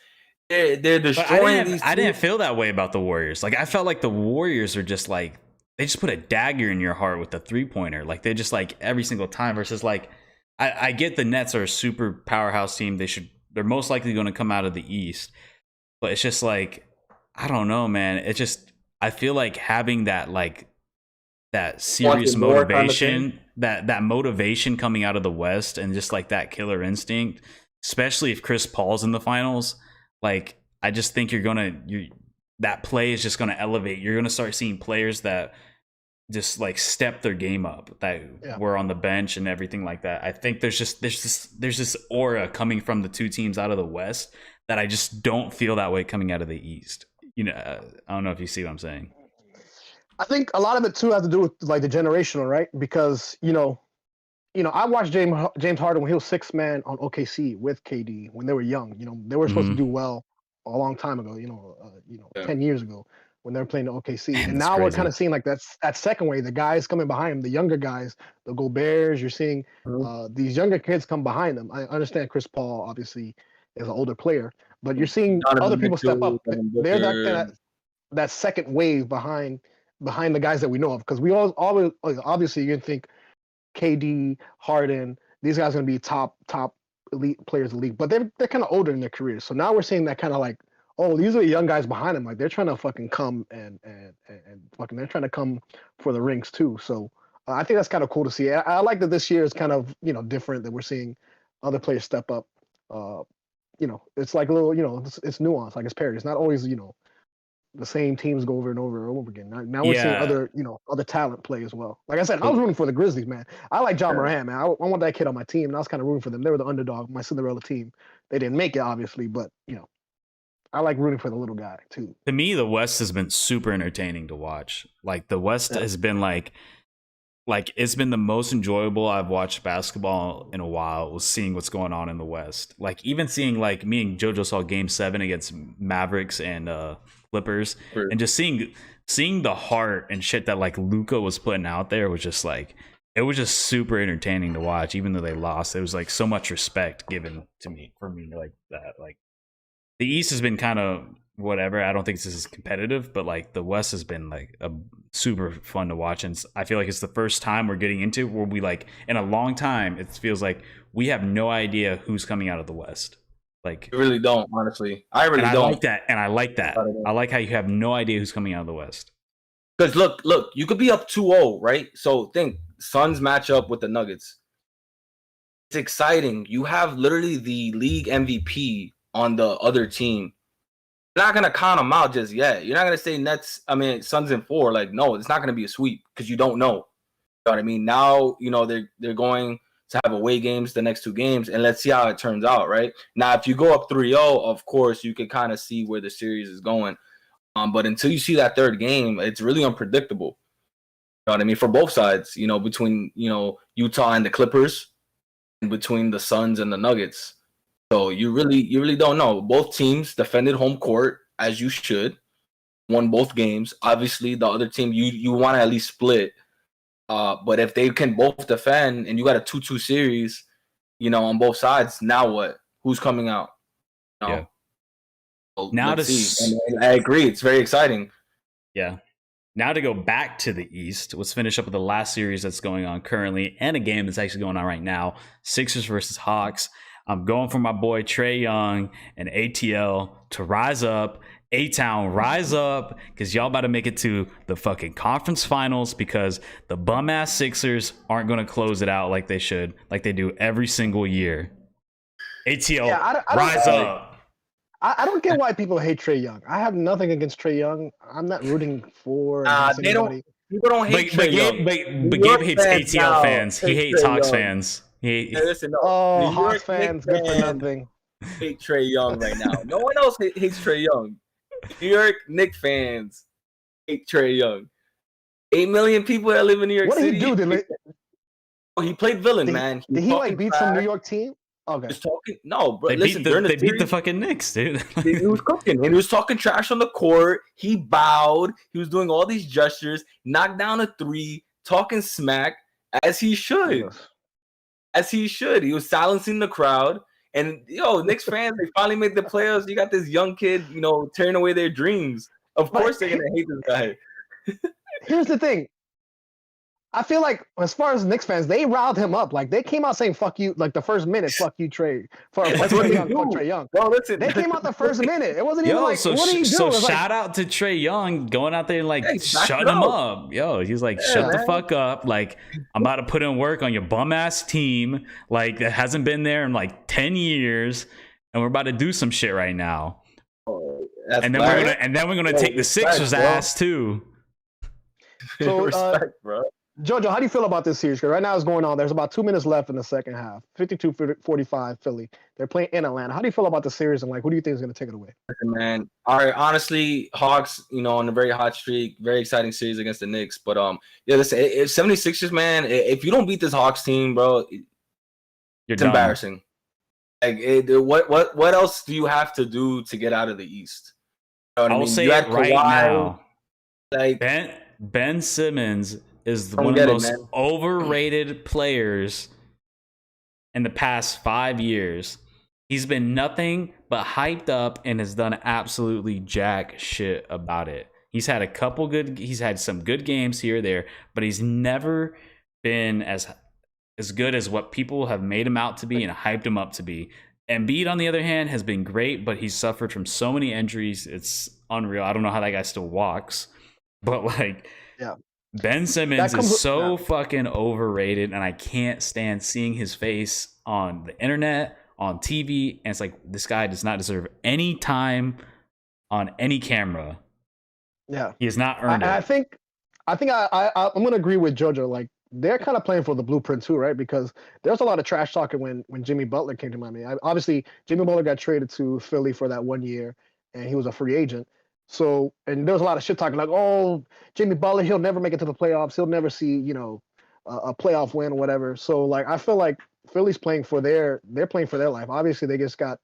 They're destroying these. I didn't feel that way about the Warriors. Like I felt like the Warriors are just like, they just put a dagger in your heart with the 3-pointer. Like they just like every single time, versus like I get the Nets are a super powerhouse team. They're most likely going to come out of the East. But it's just like, I don't know, man. It just, I feel like having that like that serious motivation, that motivation coming out of the West, and just like that killer instinct, especially if Chris Paul's in the finals. Like, I just think that play is just going to elevate. You're going to start seeing players that just like step their game up, that were on the bench and everything like that. I think there's this aura coming from the two teams out of the West that I just don't feel that way coming out of the East. I don't know if you see what I'm saying. I think a lot of it too has to do with like the generational, right? Because I watched James Harden when he was sixth man on OKC with KD when they were young. They were supposed to do well a long time ago. 10 years ago when they were playing the OKC. Man, and now we're kind of seeing like that second wave, the guys coming behind him, the younger guys, the Goberts. You're seeing these younger kids come behind them. I understand Chris Paul obviously is an older player, but you're seeing other people step up. They're that second wave behind the guys that we know of, because we always obviously you can think KD, Harden, these guys are going to be top elite players in the league, but they're kind of older in their careers. So now we're seeing that kind of like, oh, these are the young guys behind them. Like they're trying to fucking come and fucking they're trying to come for the rings too. So I think that's kind of cool to see. I like that this year is kind of different, that we're seeing other players step up. It's like a little it's nuanced, like it's parity. It's not always the same teams go over and over and over again. Now we're seeing other talent play as well. Like I said, I was rooting for the Grizzlies, man. I like John Moran, man. I want that kid on my team, and I was kind of rooting for them. They were the underdog, my Cinderella team. They didn't make it, obviously, but I like rooting for the little guy too. To me, the West has been super entertaining to watch. Like the West has been like it's been the most enjoyable I've watched basketball in a while, was seeing what's going on in the West. Like even seeing, like, me and JoJo saw Game 7 against Mavericks and Clippers, and just seeing the heart and shit that like Luka was putting out there was just like, it was just super entertaining to watch. Even though they lost, it was like so much respect given to me for me, like that. Like the East has been kind of whatever. I don't think this is competitive, but like the West has been like a super fun to watch, and I feel like it's the first time we're getting into where we, like, in a long time, it feels like we have no idea who's coming out of the West. Like, you really don't, honestly. I really don't. Like that, and I like that. I like how you have no idea who's coming out of the West. Because look, you could be up 2-0, right? So think Suns match up with the Nuggets. It's exciting. You have literally the league MVP on the other team. You're not gonna count them out just yet. You're not gonna say Suns in 4. Like, no, it's not gonna be a sweep because you don't know. You know what I mean? Now they're going to have away games the next 2 games, and let's see how it turns out. Right now, if you go up 3-0, of course you can kind of see where the series is going. But until you see that third game, it's really unpredictable. You know what I mean? For both sides, between Utah and the Clippers, and between the Suns and the Nuggets. So you really don't know. Both teams defended home court as you should, won both games. Obviously, the other team you want to at least split. But if they can both defend and you got a 2-2 series, on both sides, now what? Who's coming out? Yeah. So now let's see. And I agree. It's very exciting. Yeah. Now to go back to the East, let's finish up with the last series that's going on currently and a game that's actually going on right now. Sixers versus Hawks. I'm going for my boy Trae Young and ATL to rise up. A-Town, rise up, because y'all about to make it to the fucking conference finals because the bum-ass Sixers aren't going to close it out like they should, like they do every single year. ATL, rise up. I don't get why people hate Trae Young. I have nothing against Trae Young. I'm not rooting for they don't. People don't hate Trae Young. But Gabe hates ATL fans. He hates Hawks fans. Listen, no. Oh, Hawks fans, good for nothing. Hate Trae Young right now. No one else hates Trae Young. New York Knicks fans hate Trae Young. 8 million people that live in New York City. What did he do? He played villain, man. Did he like beat some New York team? Okay. No, bro. They beat the fucking Knicks, dude. He was cooking, and he was talking trash on the court. He bowed. He was doing all these gestures, knocked down a three, talking smack as he should. Yes. As he should. He was silencing the crowd. And Knicks fans, they finally made the playoffs. You got this young kid, tearing away their dreams. Of course, they're gonna hate this guy. Here's the thing. I feel like, as far as Knicks fans, they riled him up. Like, they came out saying "fuck you," like the first minute, "fuck you, Trae." That's what Trae Young. Well, listen, they came out the first minute. It wasn't even like, what are you doing? So shout out to Trae Young going out there and shutting him up. He's like, shut the fuck up. Like, I'm about to put in work on your bum ass team. Like, that hasn't been there in like 10 years, and we're about to do some shit right now. And then we're gonna take the Sixers' ass too. So, respect, bro. Jojo, how do you feel about this series? Because right now it's going on. There's about 2 minutes left in the second half. 52-45 Philly. They're playing in Atlanta. How do you feel about the series, and who do you think is going to take it away? Man, all right. Honestly, Hawks, on a very hot streak, very exciting series against the Knicks. But listen, if 76ers, man, if you don't beat this Hawks team, bro, it's embarrassing. Like, what else do you have to do to get out of the East? I will say it right now. Like Ben Simmons is one of the most overrated players in the past 5 years. He's been nothing but hyped up and has done absolutely jack shit about it. He's had some good games here or there, but he's never been as good as what people have made him out to be and hyped him up to be. Embiid, on the other hand, has been great, but he's suffered from so many injuries. It's unreal. I don't know how that guy still walks, but Ben Simmons is so fucking overrated, and I can't stand seeing his face on the internet, on TV, and it's like, this guy does not deserve any time on any camera. Yeah, he has not earned it. I think I'm going to agree with Jojo. Like, they're kind of playing for the blueprint too, right? Because there's a lot of trash talking when Jimmy Butler came to Miami. Obviously, Jimmy Butler got traded to Philly for that 1 year, and he was a free agent. So, and there was a lot of shit talking like, oh, Jimmy Butler, he'll never make it to the playoffs. He'll never see, a playoff win or whatever. So, like, I feel like Philly's playing for they're playing for their life. Obviously, they just got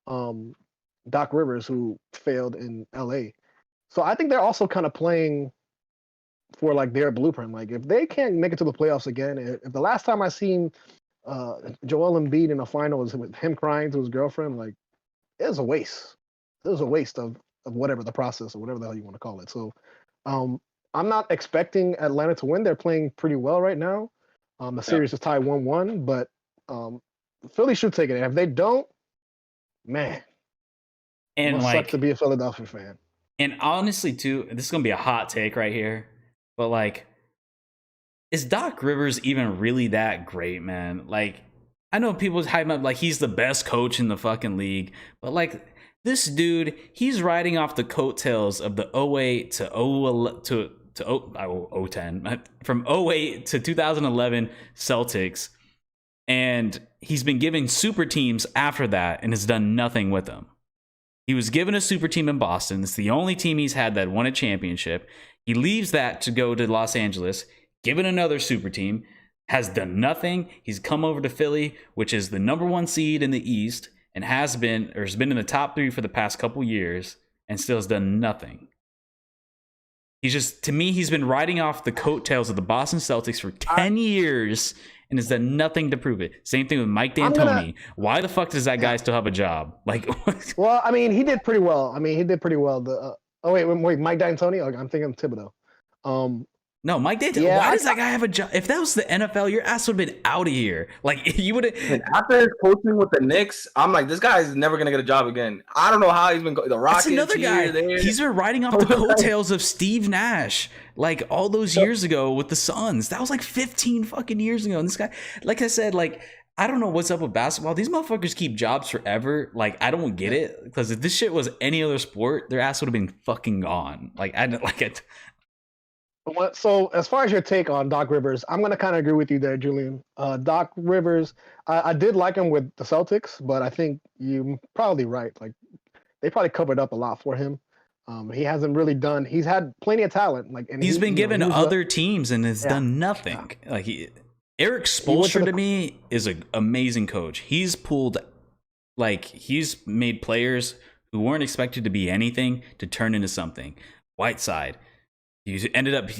Doc Rivers, who failed in LA. So I think they're also kind of playing for like their blueprint. Like, if they can't make it to the playoffs again, if the last time I seen Joel Embiid in the final was with him crying to his girlfriend, like, it was a waste. It was a waste of whatever the process or whatever the hell you want to call it. So I'm not expecting Atlanta to win. They're playing pretty well right now. The series is tied 1-1, but Philly should take it. And if they don't, man, it must suck to be a Philadelphia fan. And honestly, too, this is going to be a hot take right here, but like, is Doc Rivers even really that great, man? Like, I know people's hyping up like he's the best coach in the fucking league, but like, this dude, he's riding off the coattails of the 08 to 010, from 08 to 2011 Celtics, and he's been giving super teams after that and has done nothing with them. He was given a super team in Boston. It's the only team he's had that won a championship. He leaves that to go to Los Angeles, given another super team, has done nothing. He's come over to Philly, which is the number 1 seed in the East, and has been in the top 3 for the past couple years, and still has done nothing. To me, he's been riding off the coattails of the Boston Celtics for 10 years and has done nothing to prove it. Same thing with Mike D'Antoni. Why the fuck does that guy still have a job? Like, well, I mean, he did pretty well. Wait, Mike D'Antoni? I'm thinking Thibodeau. No, Mike Dante. Yeah, Why does that guy have a job? If that was the NFL, your ass would have been out of here. Like you would have. And after his coaching with the Knicks, I'm like, this guy is never gonna get a job again. I don't know how he's been the Rockets. That's another guy. There. He's been riding off the coattails of Steve Nash, like all those years ago with the Suns. That was like 15 fucking years ago. And this guy, like I said, like I don't know what's up with basketball. These motherfuckers keep jobs forever. Like I don't get it, because if this shit was any other sport, their ass would have been fucking gone. Like I like it. So as far as your take on Doc Rivers, I'm going to kind of agree with you there, Julian. Doc Rivers, I did like him with the Celtics, but I think you're probably right. Like they probably covered up a lot for him. He hasn't really done. He's had plenty of talent. Like and he's been given other teams and has done nothing. Yeah. Like Eric Spoelstra to me is an amazing coach. He's pulled, like he's made players who weren't expected to be anything to turn into something. Whiteside. He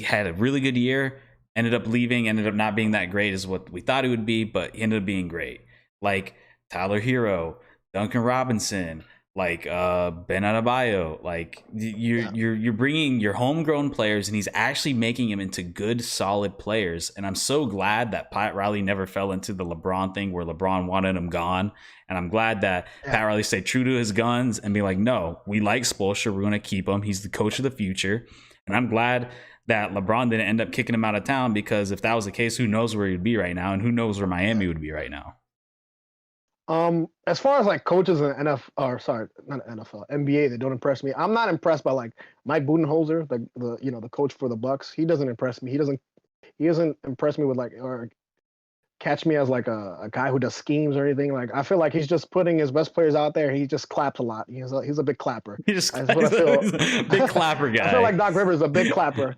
had a really good year, ended up leaving, ended up not being that great as what we thought he would be, but he ended up being great. Like Tyler Hero, Duncan Robinson, like Ben Adebayo. Like you're bringing your homegrown players, and he's actually making them into good, solid players. And I'm so glad that Pat Riley never fell into the LeBron thing where LeBron wanted him gone. And I'm glad that Pat Riley stayed true to his guns and be like, no, we like Spoelstra. We're going to keep him. He's the coach of the future. And I'm glad that LeBron didn't end up kicking him out of town, because if that was the case, who knows where he'd be right now, and who knows where Miami would be right now. As far as like coaches in NBA that don't impress me, I'm not impressed by like Mike Budenholzer, the coach for the Bucks. He doesn't impress me. He doesn't impress me with like or catch me as like a guy who does schemes or anything. Like I feel like he's just putting his best players out there. He just claps a lot. He's a big clapper. He's a big clapper guy. I feel like Doc Rivers is a big clapper.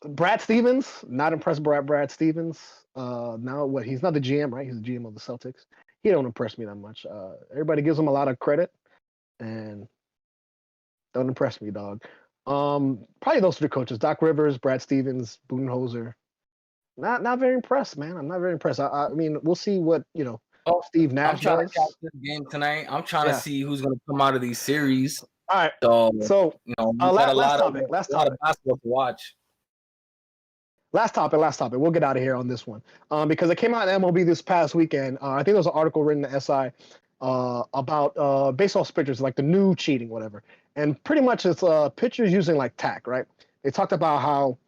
Brad Stevens, not impressed by Brad Stevens. Now he's not the GM, right? He's the GM of the Celtics. He don't impress me that much. Everybody gives him a lot of credit, and don't impress me, dog. Probably those three coaches: Doc Rivers, Brad Stevens, Budenholzer. Not very impressed, man. I'm not very impressed. I mean, we'll see what Steve Nash I'm trying does. to catch this game tonight. I'm trying to see who's going to come out of these series. All right. So last topic. A lot of basketball to watch. Last topic. We'll get out of here on this one because it came out in MLB this past weekend. I think there was an article written in the SI about baseball pitchers, like the new cheating, whatever. And pretty much it's pitchers using like tack, right? They talked about how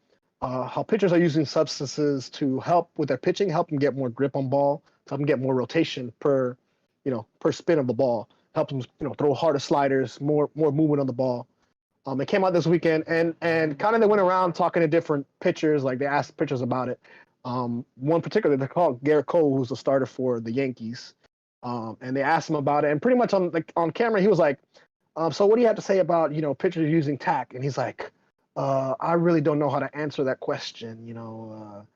pitchers are using substances to help with their pitching, help them get more grip on ball, help them get more rotation per spin of the ball, help them throw harder sliders, more movement on the ball. It came out this weekend, and kind of they went around talking to different pitchers, like they asked pitchers about it. One particular they called Garrett Cole, who's a starter for the Yankees, and they asked him about it, and pretty much on camera he was like, "So what do you have to say about pitchers using tack?" And he's like, I really don't know how to answer that question. You're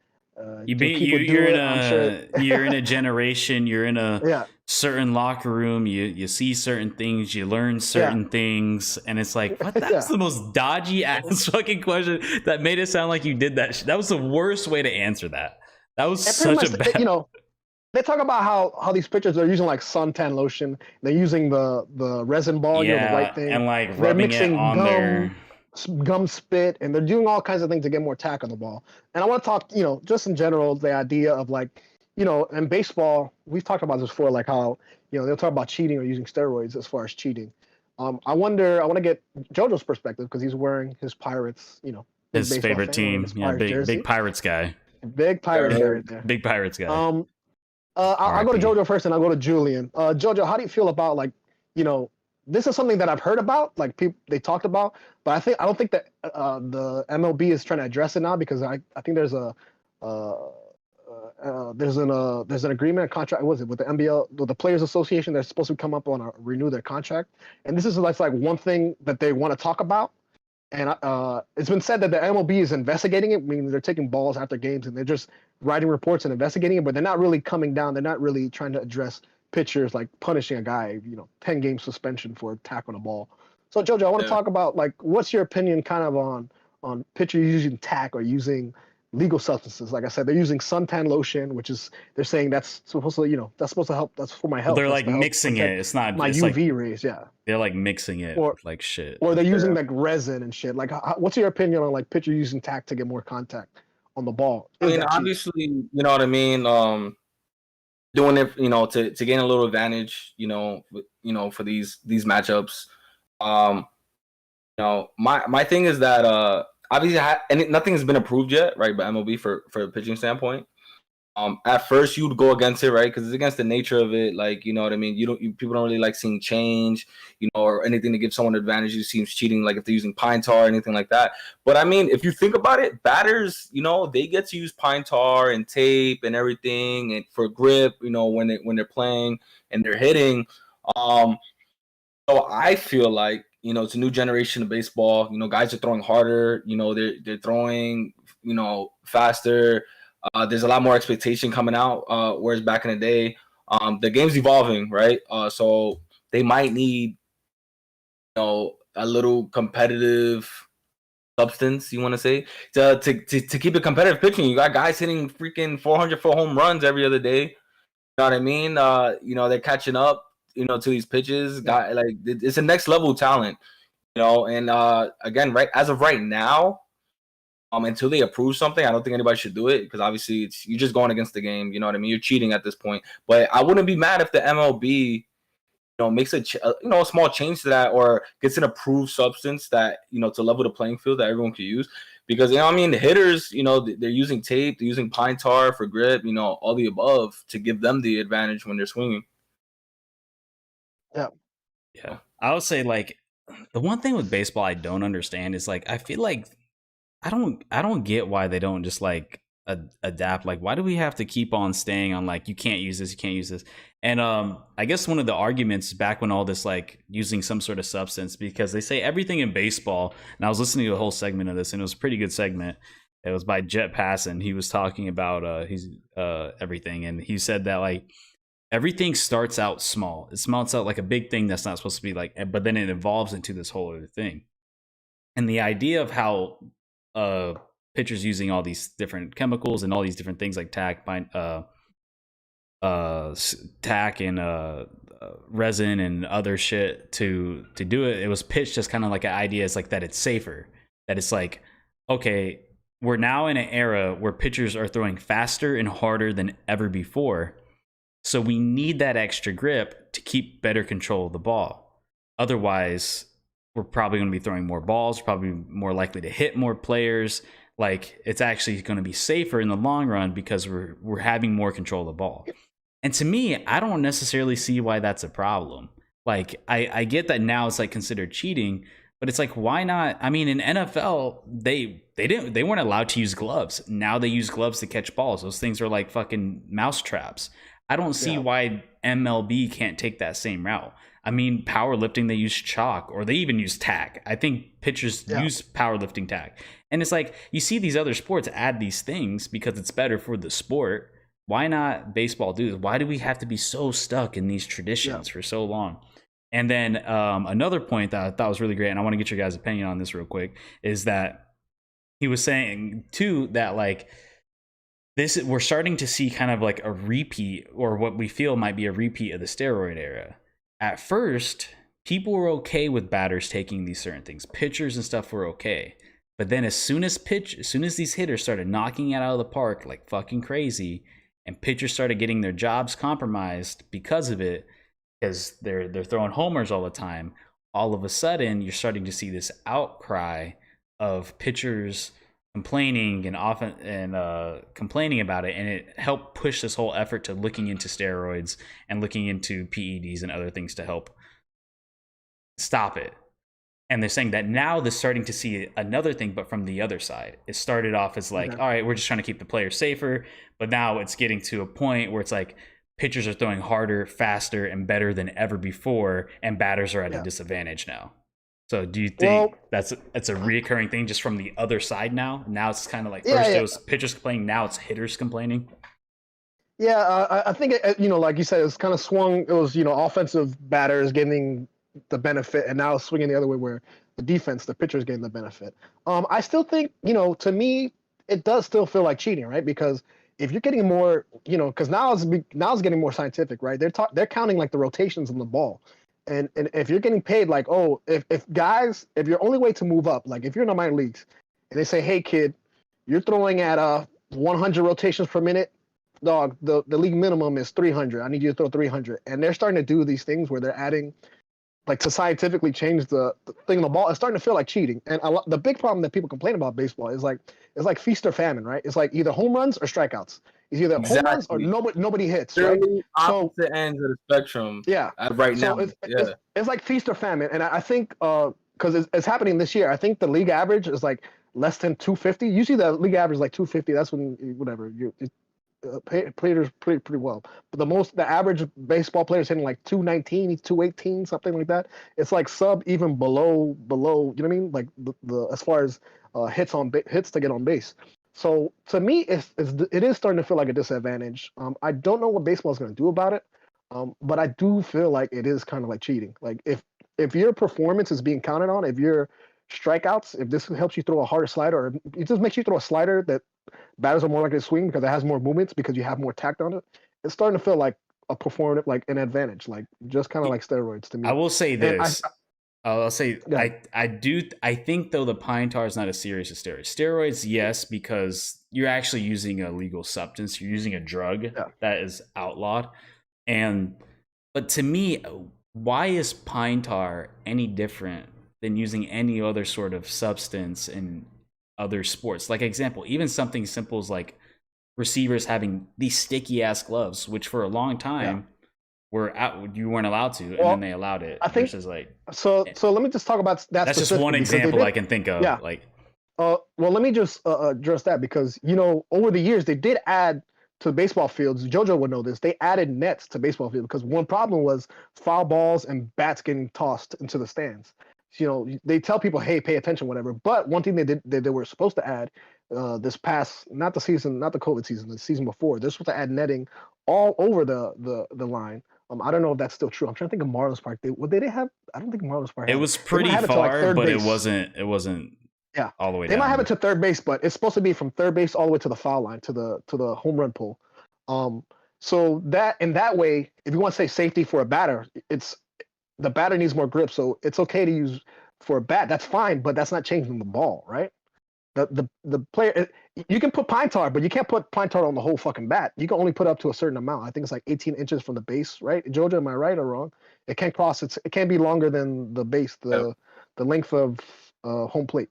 in a generation. You're in a certain locker room. You see certain things. You learn certain things, and it's like, what? That's the most dodgy ass fucking question that made it sound like you did that. That was the worst way to answer that. That was such a bad. They talk about how these pitchers are using like suntan lotion. They're using the resin ball, the white thing, and like rubbing it on their gum spit, and they're doing all kinds of things to get more tack on the ball. And I want to talk, just in general, the idea of like, in baseball, we've talked about this before, like how, they'll talk about cheating or using steroids as far as cheating. I want to get JoJo's perspective because he's wearing his Pirates, his favorite team. Yeah, big Pirates guy. Big Pirates guy right there. Big Pirates guy. I'll go to JoJo first and I'll go to Julian. JoJo, how do you feel about like, this is something that I've heard about, like people they talked about, but I don't think that the MLB is trying to address it now because I think there's an agreement, a contract. What was it with the NBL, with the Players Association? They're supposed to come up on renew their contract, and this is like one thing that they want to talk about. And it's been said that the MLB is investigating it. I mean, they're taking balls after games and they're just writing reports and investigating it, but they're not really coming down. They're not really trying to address pitchers like punishing a guy, 10-game suspension for attack on a ball. So JoJo, I want to talk about like what's your opinion kind of on pitchers using tack or using legal substances. Like I said, they're using suntan lotion, which is they're saying that's supposed to that's supposed to help. That's for my health. They're that's like mixing it. It's not my it's UV like rays. Yeah, they're like mixing it or with like shit. or they're using like resin and shit. Like, what's your opinion on like pitcher using tack to get more contact on the ball? I mean, obviously, you know what I mean. Doing it, to gain a little advantage, for these matchups. My thing is that obviously, and nothing has been approved yet, right? By MLB for a pitching standpoint. At first you'd go against it, right? Because it's against the nature of it. Like, you know what I mean? People don't really like seeing change, or anything to give someone an advantage. You see them cheating, like if they're using pine tar or anything like that. But I mean, if you think about it, batters, they get to use pine tar and tape and everything, and for grip, when they're playing and they're hitting. So I feel like, it's a new generation of baseball. Guys are throwing harder. They're throwing, faster. There's a lot more expectation coming out, whereas back in the day, the game's evolving, right? So they might need, a little competitive substance, you want to say, to keep it competitive pitching. You got guys hitting freaking 400-foot home runs every other day. You know what I mean? They're catching up, to these pitches. Guy, like, it's a next level talent, and again, right as of right now. Until they approve something, I don't think anybody should do it, because obviously you're just going against the game. You know what I mean? You're cheating at this point. But I wouldn't be mad if the MLB, makes a small change to that, or gets an approved substance that, to level the playing field that everyone can use. Because, the hitters, they're using tape, they're using pine tar for grip, all the above to give them the advantage when they're swinging. Yeah. Yeah. I would say, like, the one thing with baseball I don't understand is, like, I feel like I don't get why they don't just like adapt. Like, why do we have to keep on staying on like, you can't use this? And I guess one of the arguments back when all this, like, using some sort of substance, because they say everything in baseball, and I was listening to a whole segment of this, and it was a pretty good segment. It was by Jet Passon. He was talking about everything, and he said that, like, everything starts out small. It starts out like a big thing that's not supposed to be like, but then it evolves into this whole other thing. And the idea of how pitchers using all these different chemicals and all these different things like tack and resin and other shit to do it. It was pitched as kind of like an idea. It's like that it's safer. That it's like, okay, we're now in an era where pitchers are throwing faster and harder than ever before. So we need that extra grip to keep better control of the ball. Otherwise, we're probably going to be throwing more balls, probably more likely to hit more players. Like, it's actually going to be safer in the long run because we're having more control of the ball. And to me, I don't necessarily see why that's a problem. Like, I get that now it's like considered cheating, but it's like, why not? I mean, in NFL, they weren't allowed to use gloves. Now they use gloves to catch balls. Those things are like fucking mouse traps. I don't see why MLB can't take that same route. I mean, powerlifting, they use chalk, or they even use tack. I think pitchers use powerlifting tack. And it's like, you see these other sports add these things because it's better for the sport. Why not baseball do this? Why do we have to be so stuck in these traditions for so long? And then another point that I thought was really great, and I want to get your guys' opinion on this real quick, is that he was saying, too, that, like, we're starting to see kind of like a repeat, or what we feel might be a repeat of the steroid era. At first, people were okay with batters taking these certain things. Pitchers and stuff were okay. But then as soon as these hitters started knocking it out of the park like fucking crazy, and pitchers started getting their jobs compromised because of it, because they're throwing homers all the time, all of a sudden you're starting to see this outcry of pitchers complaining and complaining about it, and it helped push this whole effort to looking into steroids and looking into PEDs and other things to help stop it. And they're saying that now they're starting to see another thing, but from the other side. It started off as like, all right, we're just trying to keep the players safer, but now it's getting to a point where it's like pitchers are throwing harder, faster, and better than ever before, and batters are at a disadvantage now. So do you think that's a reoccurring thing just from the other side now? Now it's kind of like first it was pitchers complaining, now it's hitters complaining. Yeah, I think, like you said, it was kind of swung. It was, offensive batters getting the benefit, and now it's swinging the other way where the pitchers getting the benefit. I still think, to me, it does still feel like cheating, right? Because if you're getting more, because now it's getting more scientific, right? They're counting like the rotations on the ball, and if you're getting paid like, oh, if your only way to move up, like if you're in the minor leagues, and they say, hey kid, you're throwing at 100 rotations per minute, dog, the league minimum is 300. I need you to throw 300, and they're starting to do these things where they're adding like to scientifically change the thing on the ball. It's starting to feel like cheating. And the big problem that people complain about baseball is like it's like feast or famine, right? It's like either home runs or strikeouts. It's either home runs or nobody hits, right? Opposite ends of the spectrum. Yeah. Right so now. It's like feast or famine, and I think because it's happening this year. I think the league average is like less than 250. Usually the league average is like 250. That's when whatever you. Players pretty well, but the average baseball player is hitting like 219, 218, something like that. It's like sub even below. You know what I mean? Like the as far as hits to get on base. So to me, it is starting to feel like a disadvantage. I don't know what baseball is going to do about it, but I do feel like it is kind of like cheating. Like if your performance is being counted on, if your strikeouts, if this helps you throw a harder slider, or it just makes you throw a slider that batters are more likely to swing because it has more movements because you have more tact on it. It's starting to feel like a performative, like an advantage, like just kind of like steroids to me. I will say this. I'll say I think though the pine tar is not as serious as steroids. Steroids, yes, because you're actually using a legal substance. You're using a drug that is outlawed. But to me, why is pine tar any different than using any other sort of substance in other sports? Like example, even something simple as like receivers having these sticky ass gloves, which for a long time you weren't allowed to, and then they allowed it. I think like so let me just talk about that. That's just one example I can think of. Yeah. Well, let me just address that because over the years they did add to baseball fields. JoJo would know this. They added nets to baseball fields because one problem was foul balls and bats getting tossed into the stands. They tell people, hey, pay attention, whatever. But one thing they were supposed to add this past, not the COVID season, the season before, they're supposed to add netting all over the line. I don't know if that's still true. I'm trying to think of Marlins Park. Did they have? I don't think Marlins Park. It was pretty far, but it wasn't. Yeah, all the way. They might have it to third base, but it's supposed to be from third base all the way to the foul line, to the home run pole. So that in that way, if you want to say safety for a batter, the batter needs more grip, so it's okay to use for a bat. That's fine, but that's not changing the ball, right? The player, you can put pine tar, but you can't put pine tar on the whole fucking bat. You can only put up to a certain amount. I think it's like 18 inches from the base, right? Jojo, am I right or wrong? It can't cross. It can't be longer than the base, the length of home plate.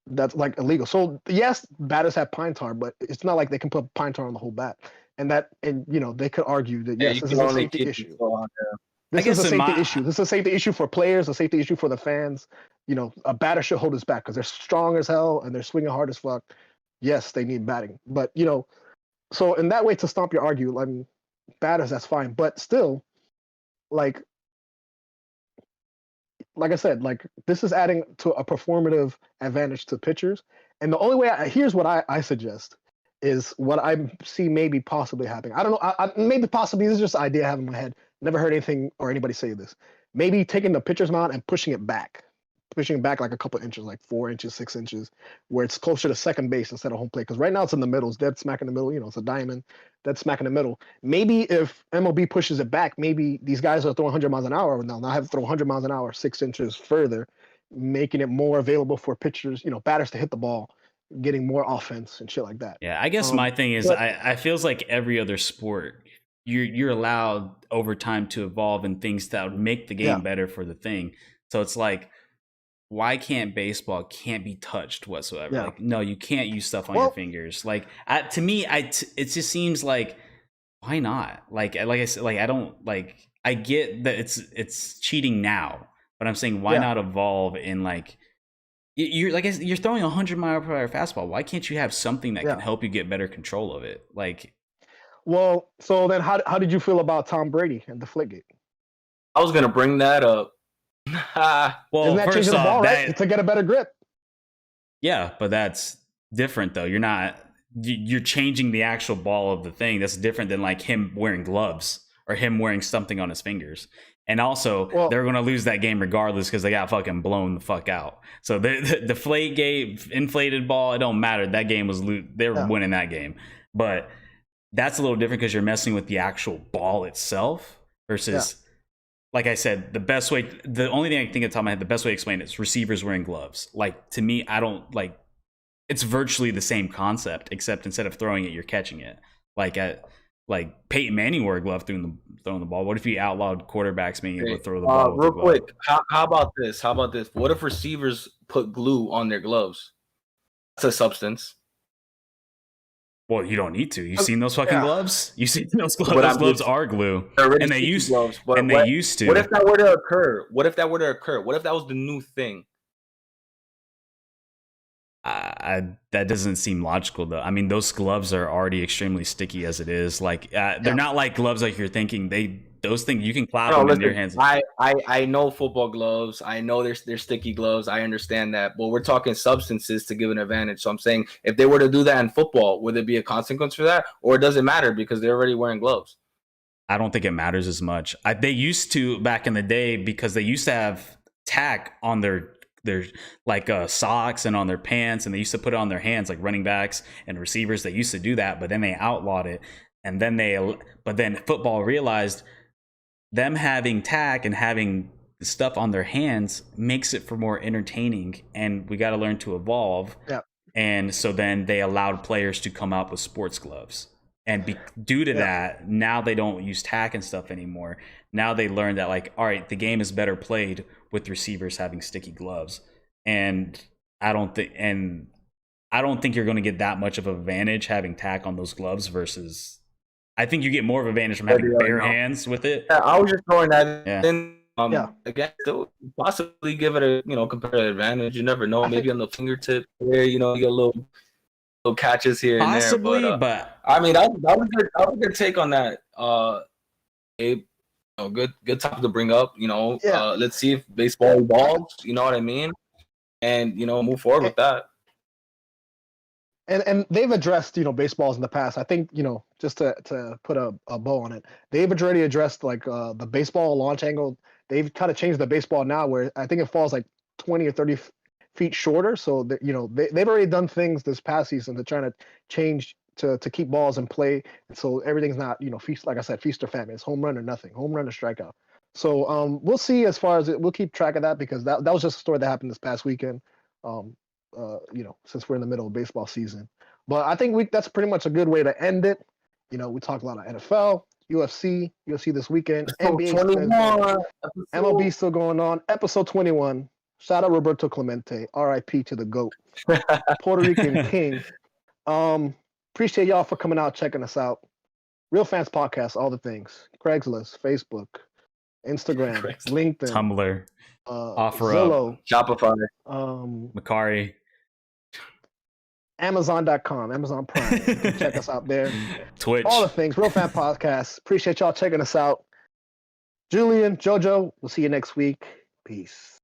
That's like illegal. So yes, batters have pine tar, but it's not like they can put pine tar on the whole bat. And they could argue that yes, this is a safety issue. This is a safety issue. This is a safety issue for players, a safety issue for the fans. A batter should hold his back because they're strong as hell and they're swinging hard as fuck. Yes, they need batting, but so in that way to stomp your argue, I mean, batters, that's fine, but still, like I said, like this is adding to a performative advantage to pitchers, and the only way here's what I suggest is what I see maybe possibly happening. I don't know. Maybe possibly this is just an idea I have in my head. Never heard anything or anybody say this. Maybe taking the pitcher's mound and pushing it back like a couple inches, like 4 inches, 6 inches, where it's closer to second base instead of home plate. Because right now it's in the middle, it's dead smack in the middle. It's a diamond, dead smack in the middle. Maybe if MLB pushes it back, maybe these guys are throwing 100 miles an hour now. Now I have to throw 100 miles an hour 6 inches further, making it more available for pitchers, batters to hit the ball, getting more offense and shit like that. Yeah, I guess my thing is, I feels like every other sport, you're allowed over time to evolve in things that would make the game better for the thing. So it's like, why can't baseball be touched whatsoever? Yeah. Like, no, you can't use stuff on your fingers. Like, to me, it just seems like, why not? Like I said, like I don't like. I get that it's cheating now, but I'm saying why not evolve in like. You're you're throwing 100-mile-per-hour fastball. Why can't you have something that can help you get better control of it? Like, well, so then how did you feel about Tom Brady and the Deflategate? I was gonna bring that up. Well, isn't that changing the ball, right? To get a better grip. Yeah, but that's different though. You're changing the actual ball of the thing. That's different than like him wearing gloves or him wearing something on his fingers. And also, they're going to lose that game regardless because they got fucking blown the fuck out. So the deflate game, inflated ball, it don't matter. That game was they were winning that game. But that's a little different because you're messing with the actual ball itself versus, like I said, the only thing I can think of top of my head, the best way to explain it is receivers wearing gloves. Like, to me, I don't like, it's virtually the same concept, except instead of throwing it, you're catching it. Like Peyton Manning wore a glove throwing the ball. What if you outlawed quarterbacks being able to throw the ball? Real quick, how about this? What if receivers put glue on their gloves? That's a substance. Well, you don't need to. You've seen those fucking gloves? You've seen those gloves? Those gloves are glue. And they used to. What if that were to occur? What if that was the new thing? That doesn't seem logical, though. I mean, those gloves are already extremely sticky as it is. Like, they're not like gloves like you're thinking. Those things, you can clap them in your hands. I know football gloves. I know they're sticky gloves. I understand that. But we're talking substances to give an advantage. So I'm saying if they were to do that in football, would there be a consequence for that? Or does it matter because they're already wearing gloves? I don't think it matters as much. They used to back in the day because they used to have tack on their like socks and on their pants, and they used to put it on their hands, like running backs and receivers. They used to do that, but then they outlawed it. And then football realized them having tack and having stuff on their hands makes it for more entertaining, and we got to learn to evolve. And so then they allowed players to come out with sports gloves, and due to that, now they don't use tack and stuff anymore. Now they learned that, like, all right, the game is better played with receivers having sticky gloves, and I don't think you're going to get that much of an advantage having tack on those gloves versus. I think you get more of an advantage from having bare hands with it. Yeah, I was just throwing that in. Again, still possibly give it a competitive advantage. You never know. Maybe on the fingertip there, you get a little catches here and there. Possibly, but I mean, that was a good take on that. Abe, good topic to bring up. Let's see if baseball evolves. You know what I mean? And move forward with that. And they've addressed baseballs in the past. I think just to put a bow on it, they've already addressed like the baseball launch angle. They've kind of changed the baseball now where I think it falls like 20 or 30 feet shorter. So that, they've already done things this past season to try to change to keep balls in play. So everything's not feast, like I said, feast or famine. It's home run or nothing, home run or strikeout. So we'll see as far as we'll keep track of that because that was just a story that happened this past weekend. Since we're in the middle of baseball season. But I think that's pretty much a good way to end it. We talk a lot of NFL, UFC this weekend, NBA, MLB still going on. Episode 21. Shout out Roberto Clemente. RIP to the GOAT. Puerto Rican King. Appreciate y'all for coming out, checking us out. Real Fans Podcast, all the things. Craigslist, Facebook, Instagram, LinkedIn, Tumblr, Zillow, Shopify, Macari, Amazon.com, Amazon Prime. You can check us out there. Twitch. All the things. Real Fan Podcast. Appreciate y'all checking us out. Julian, JoJo, we'll see you next week. Peace.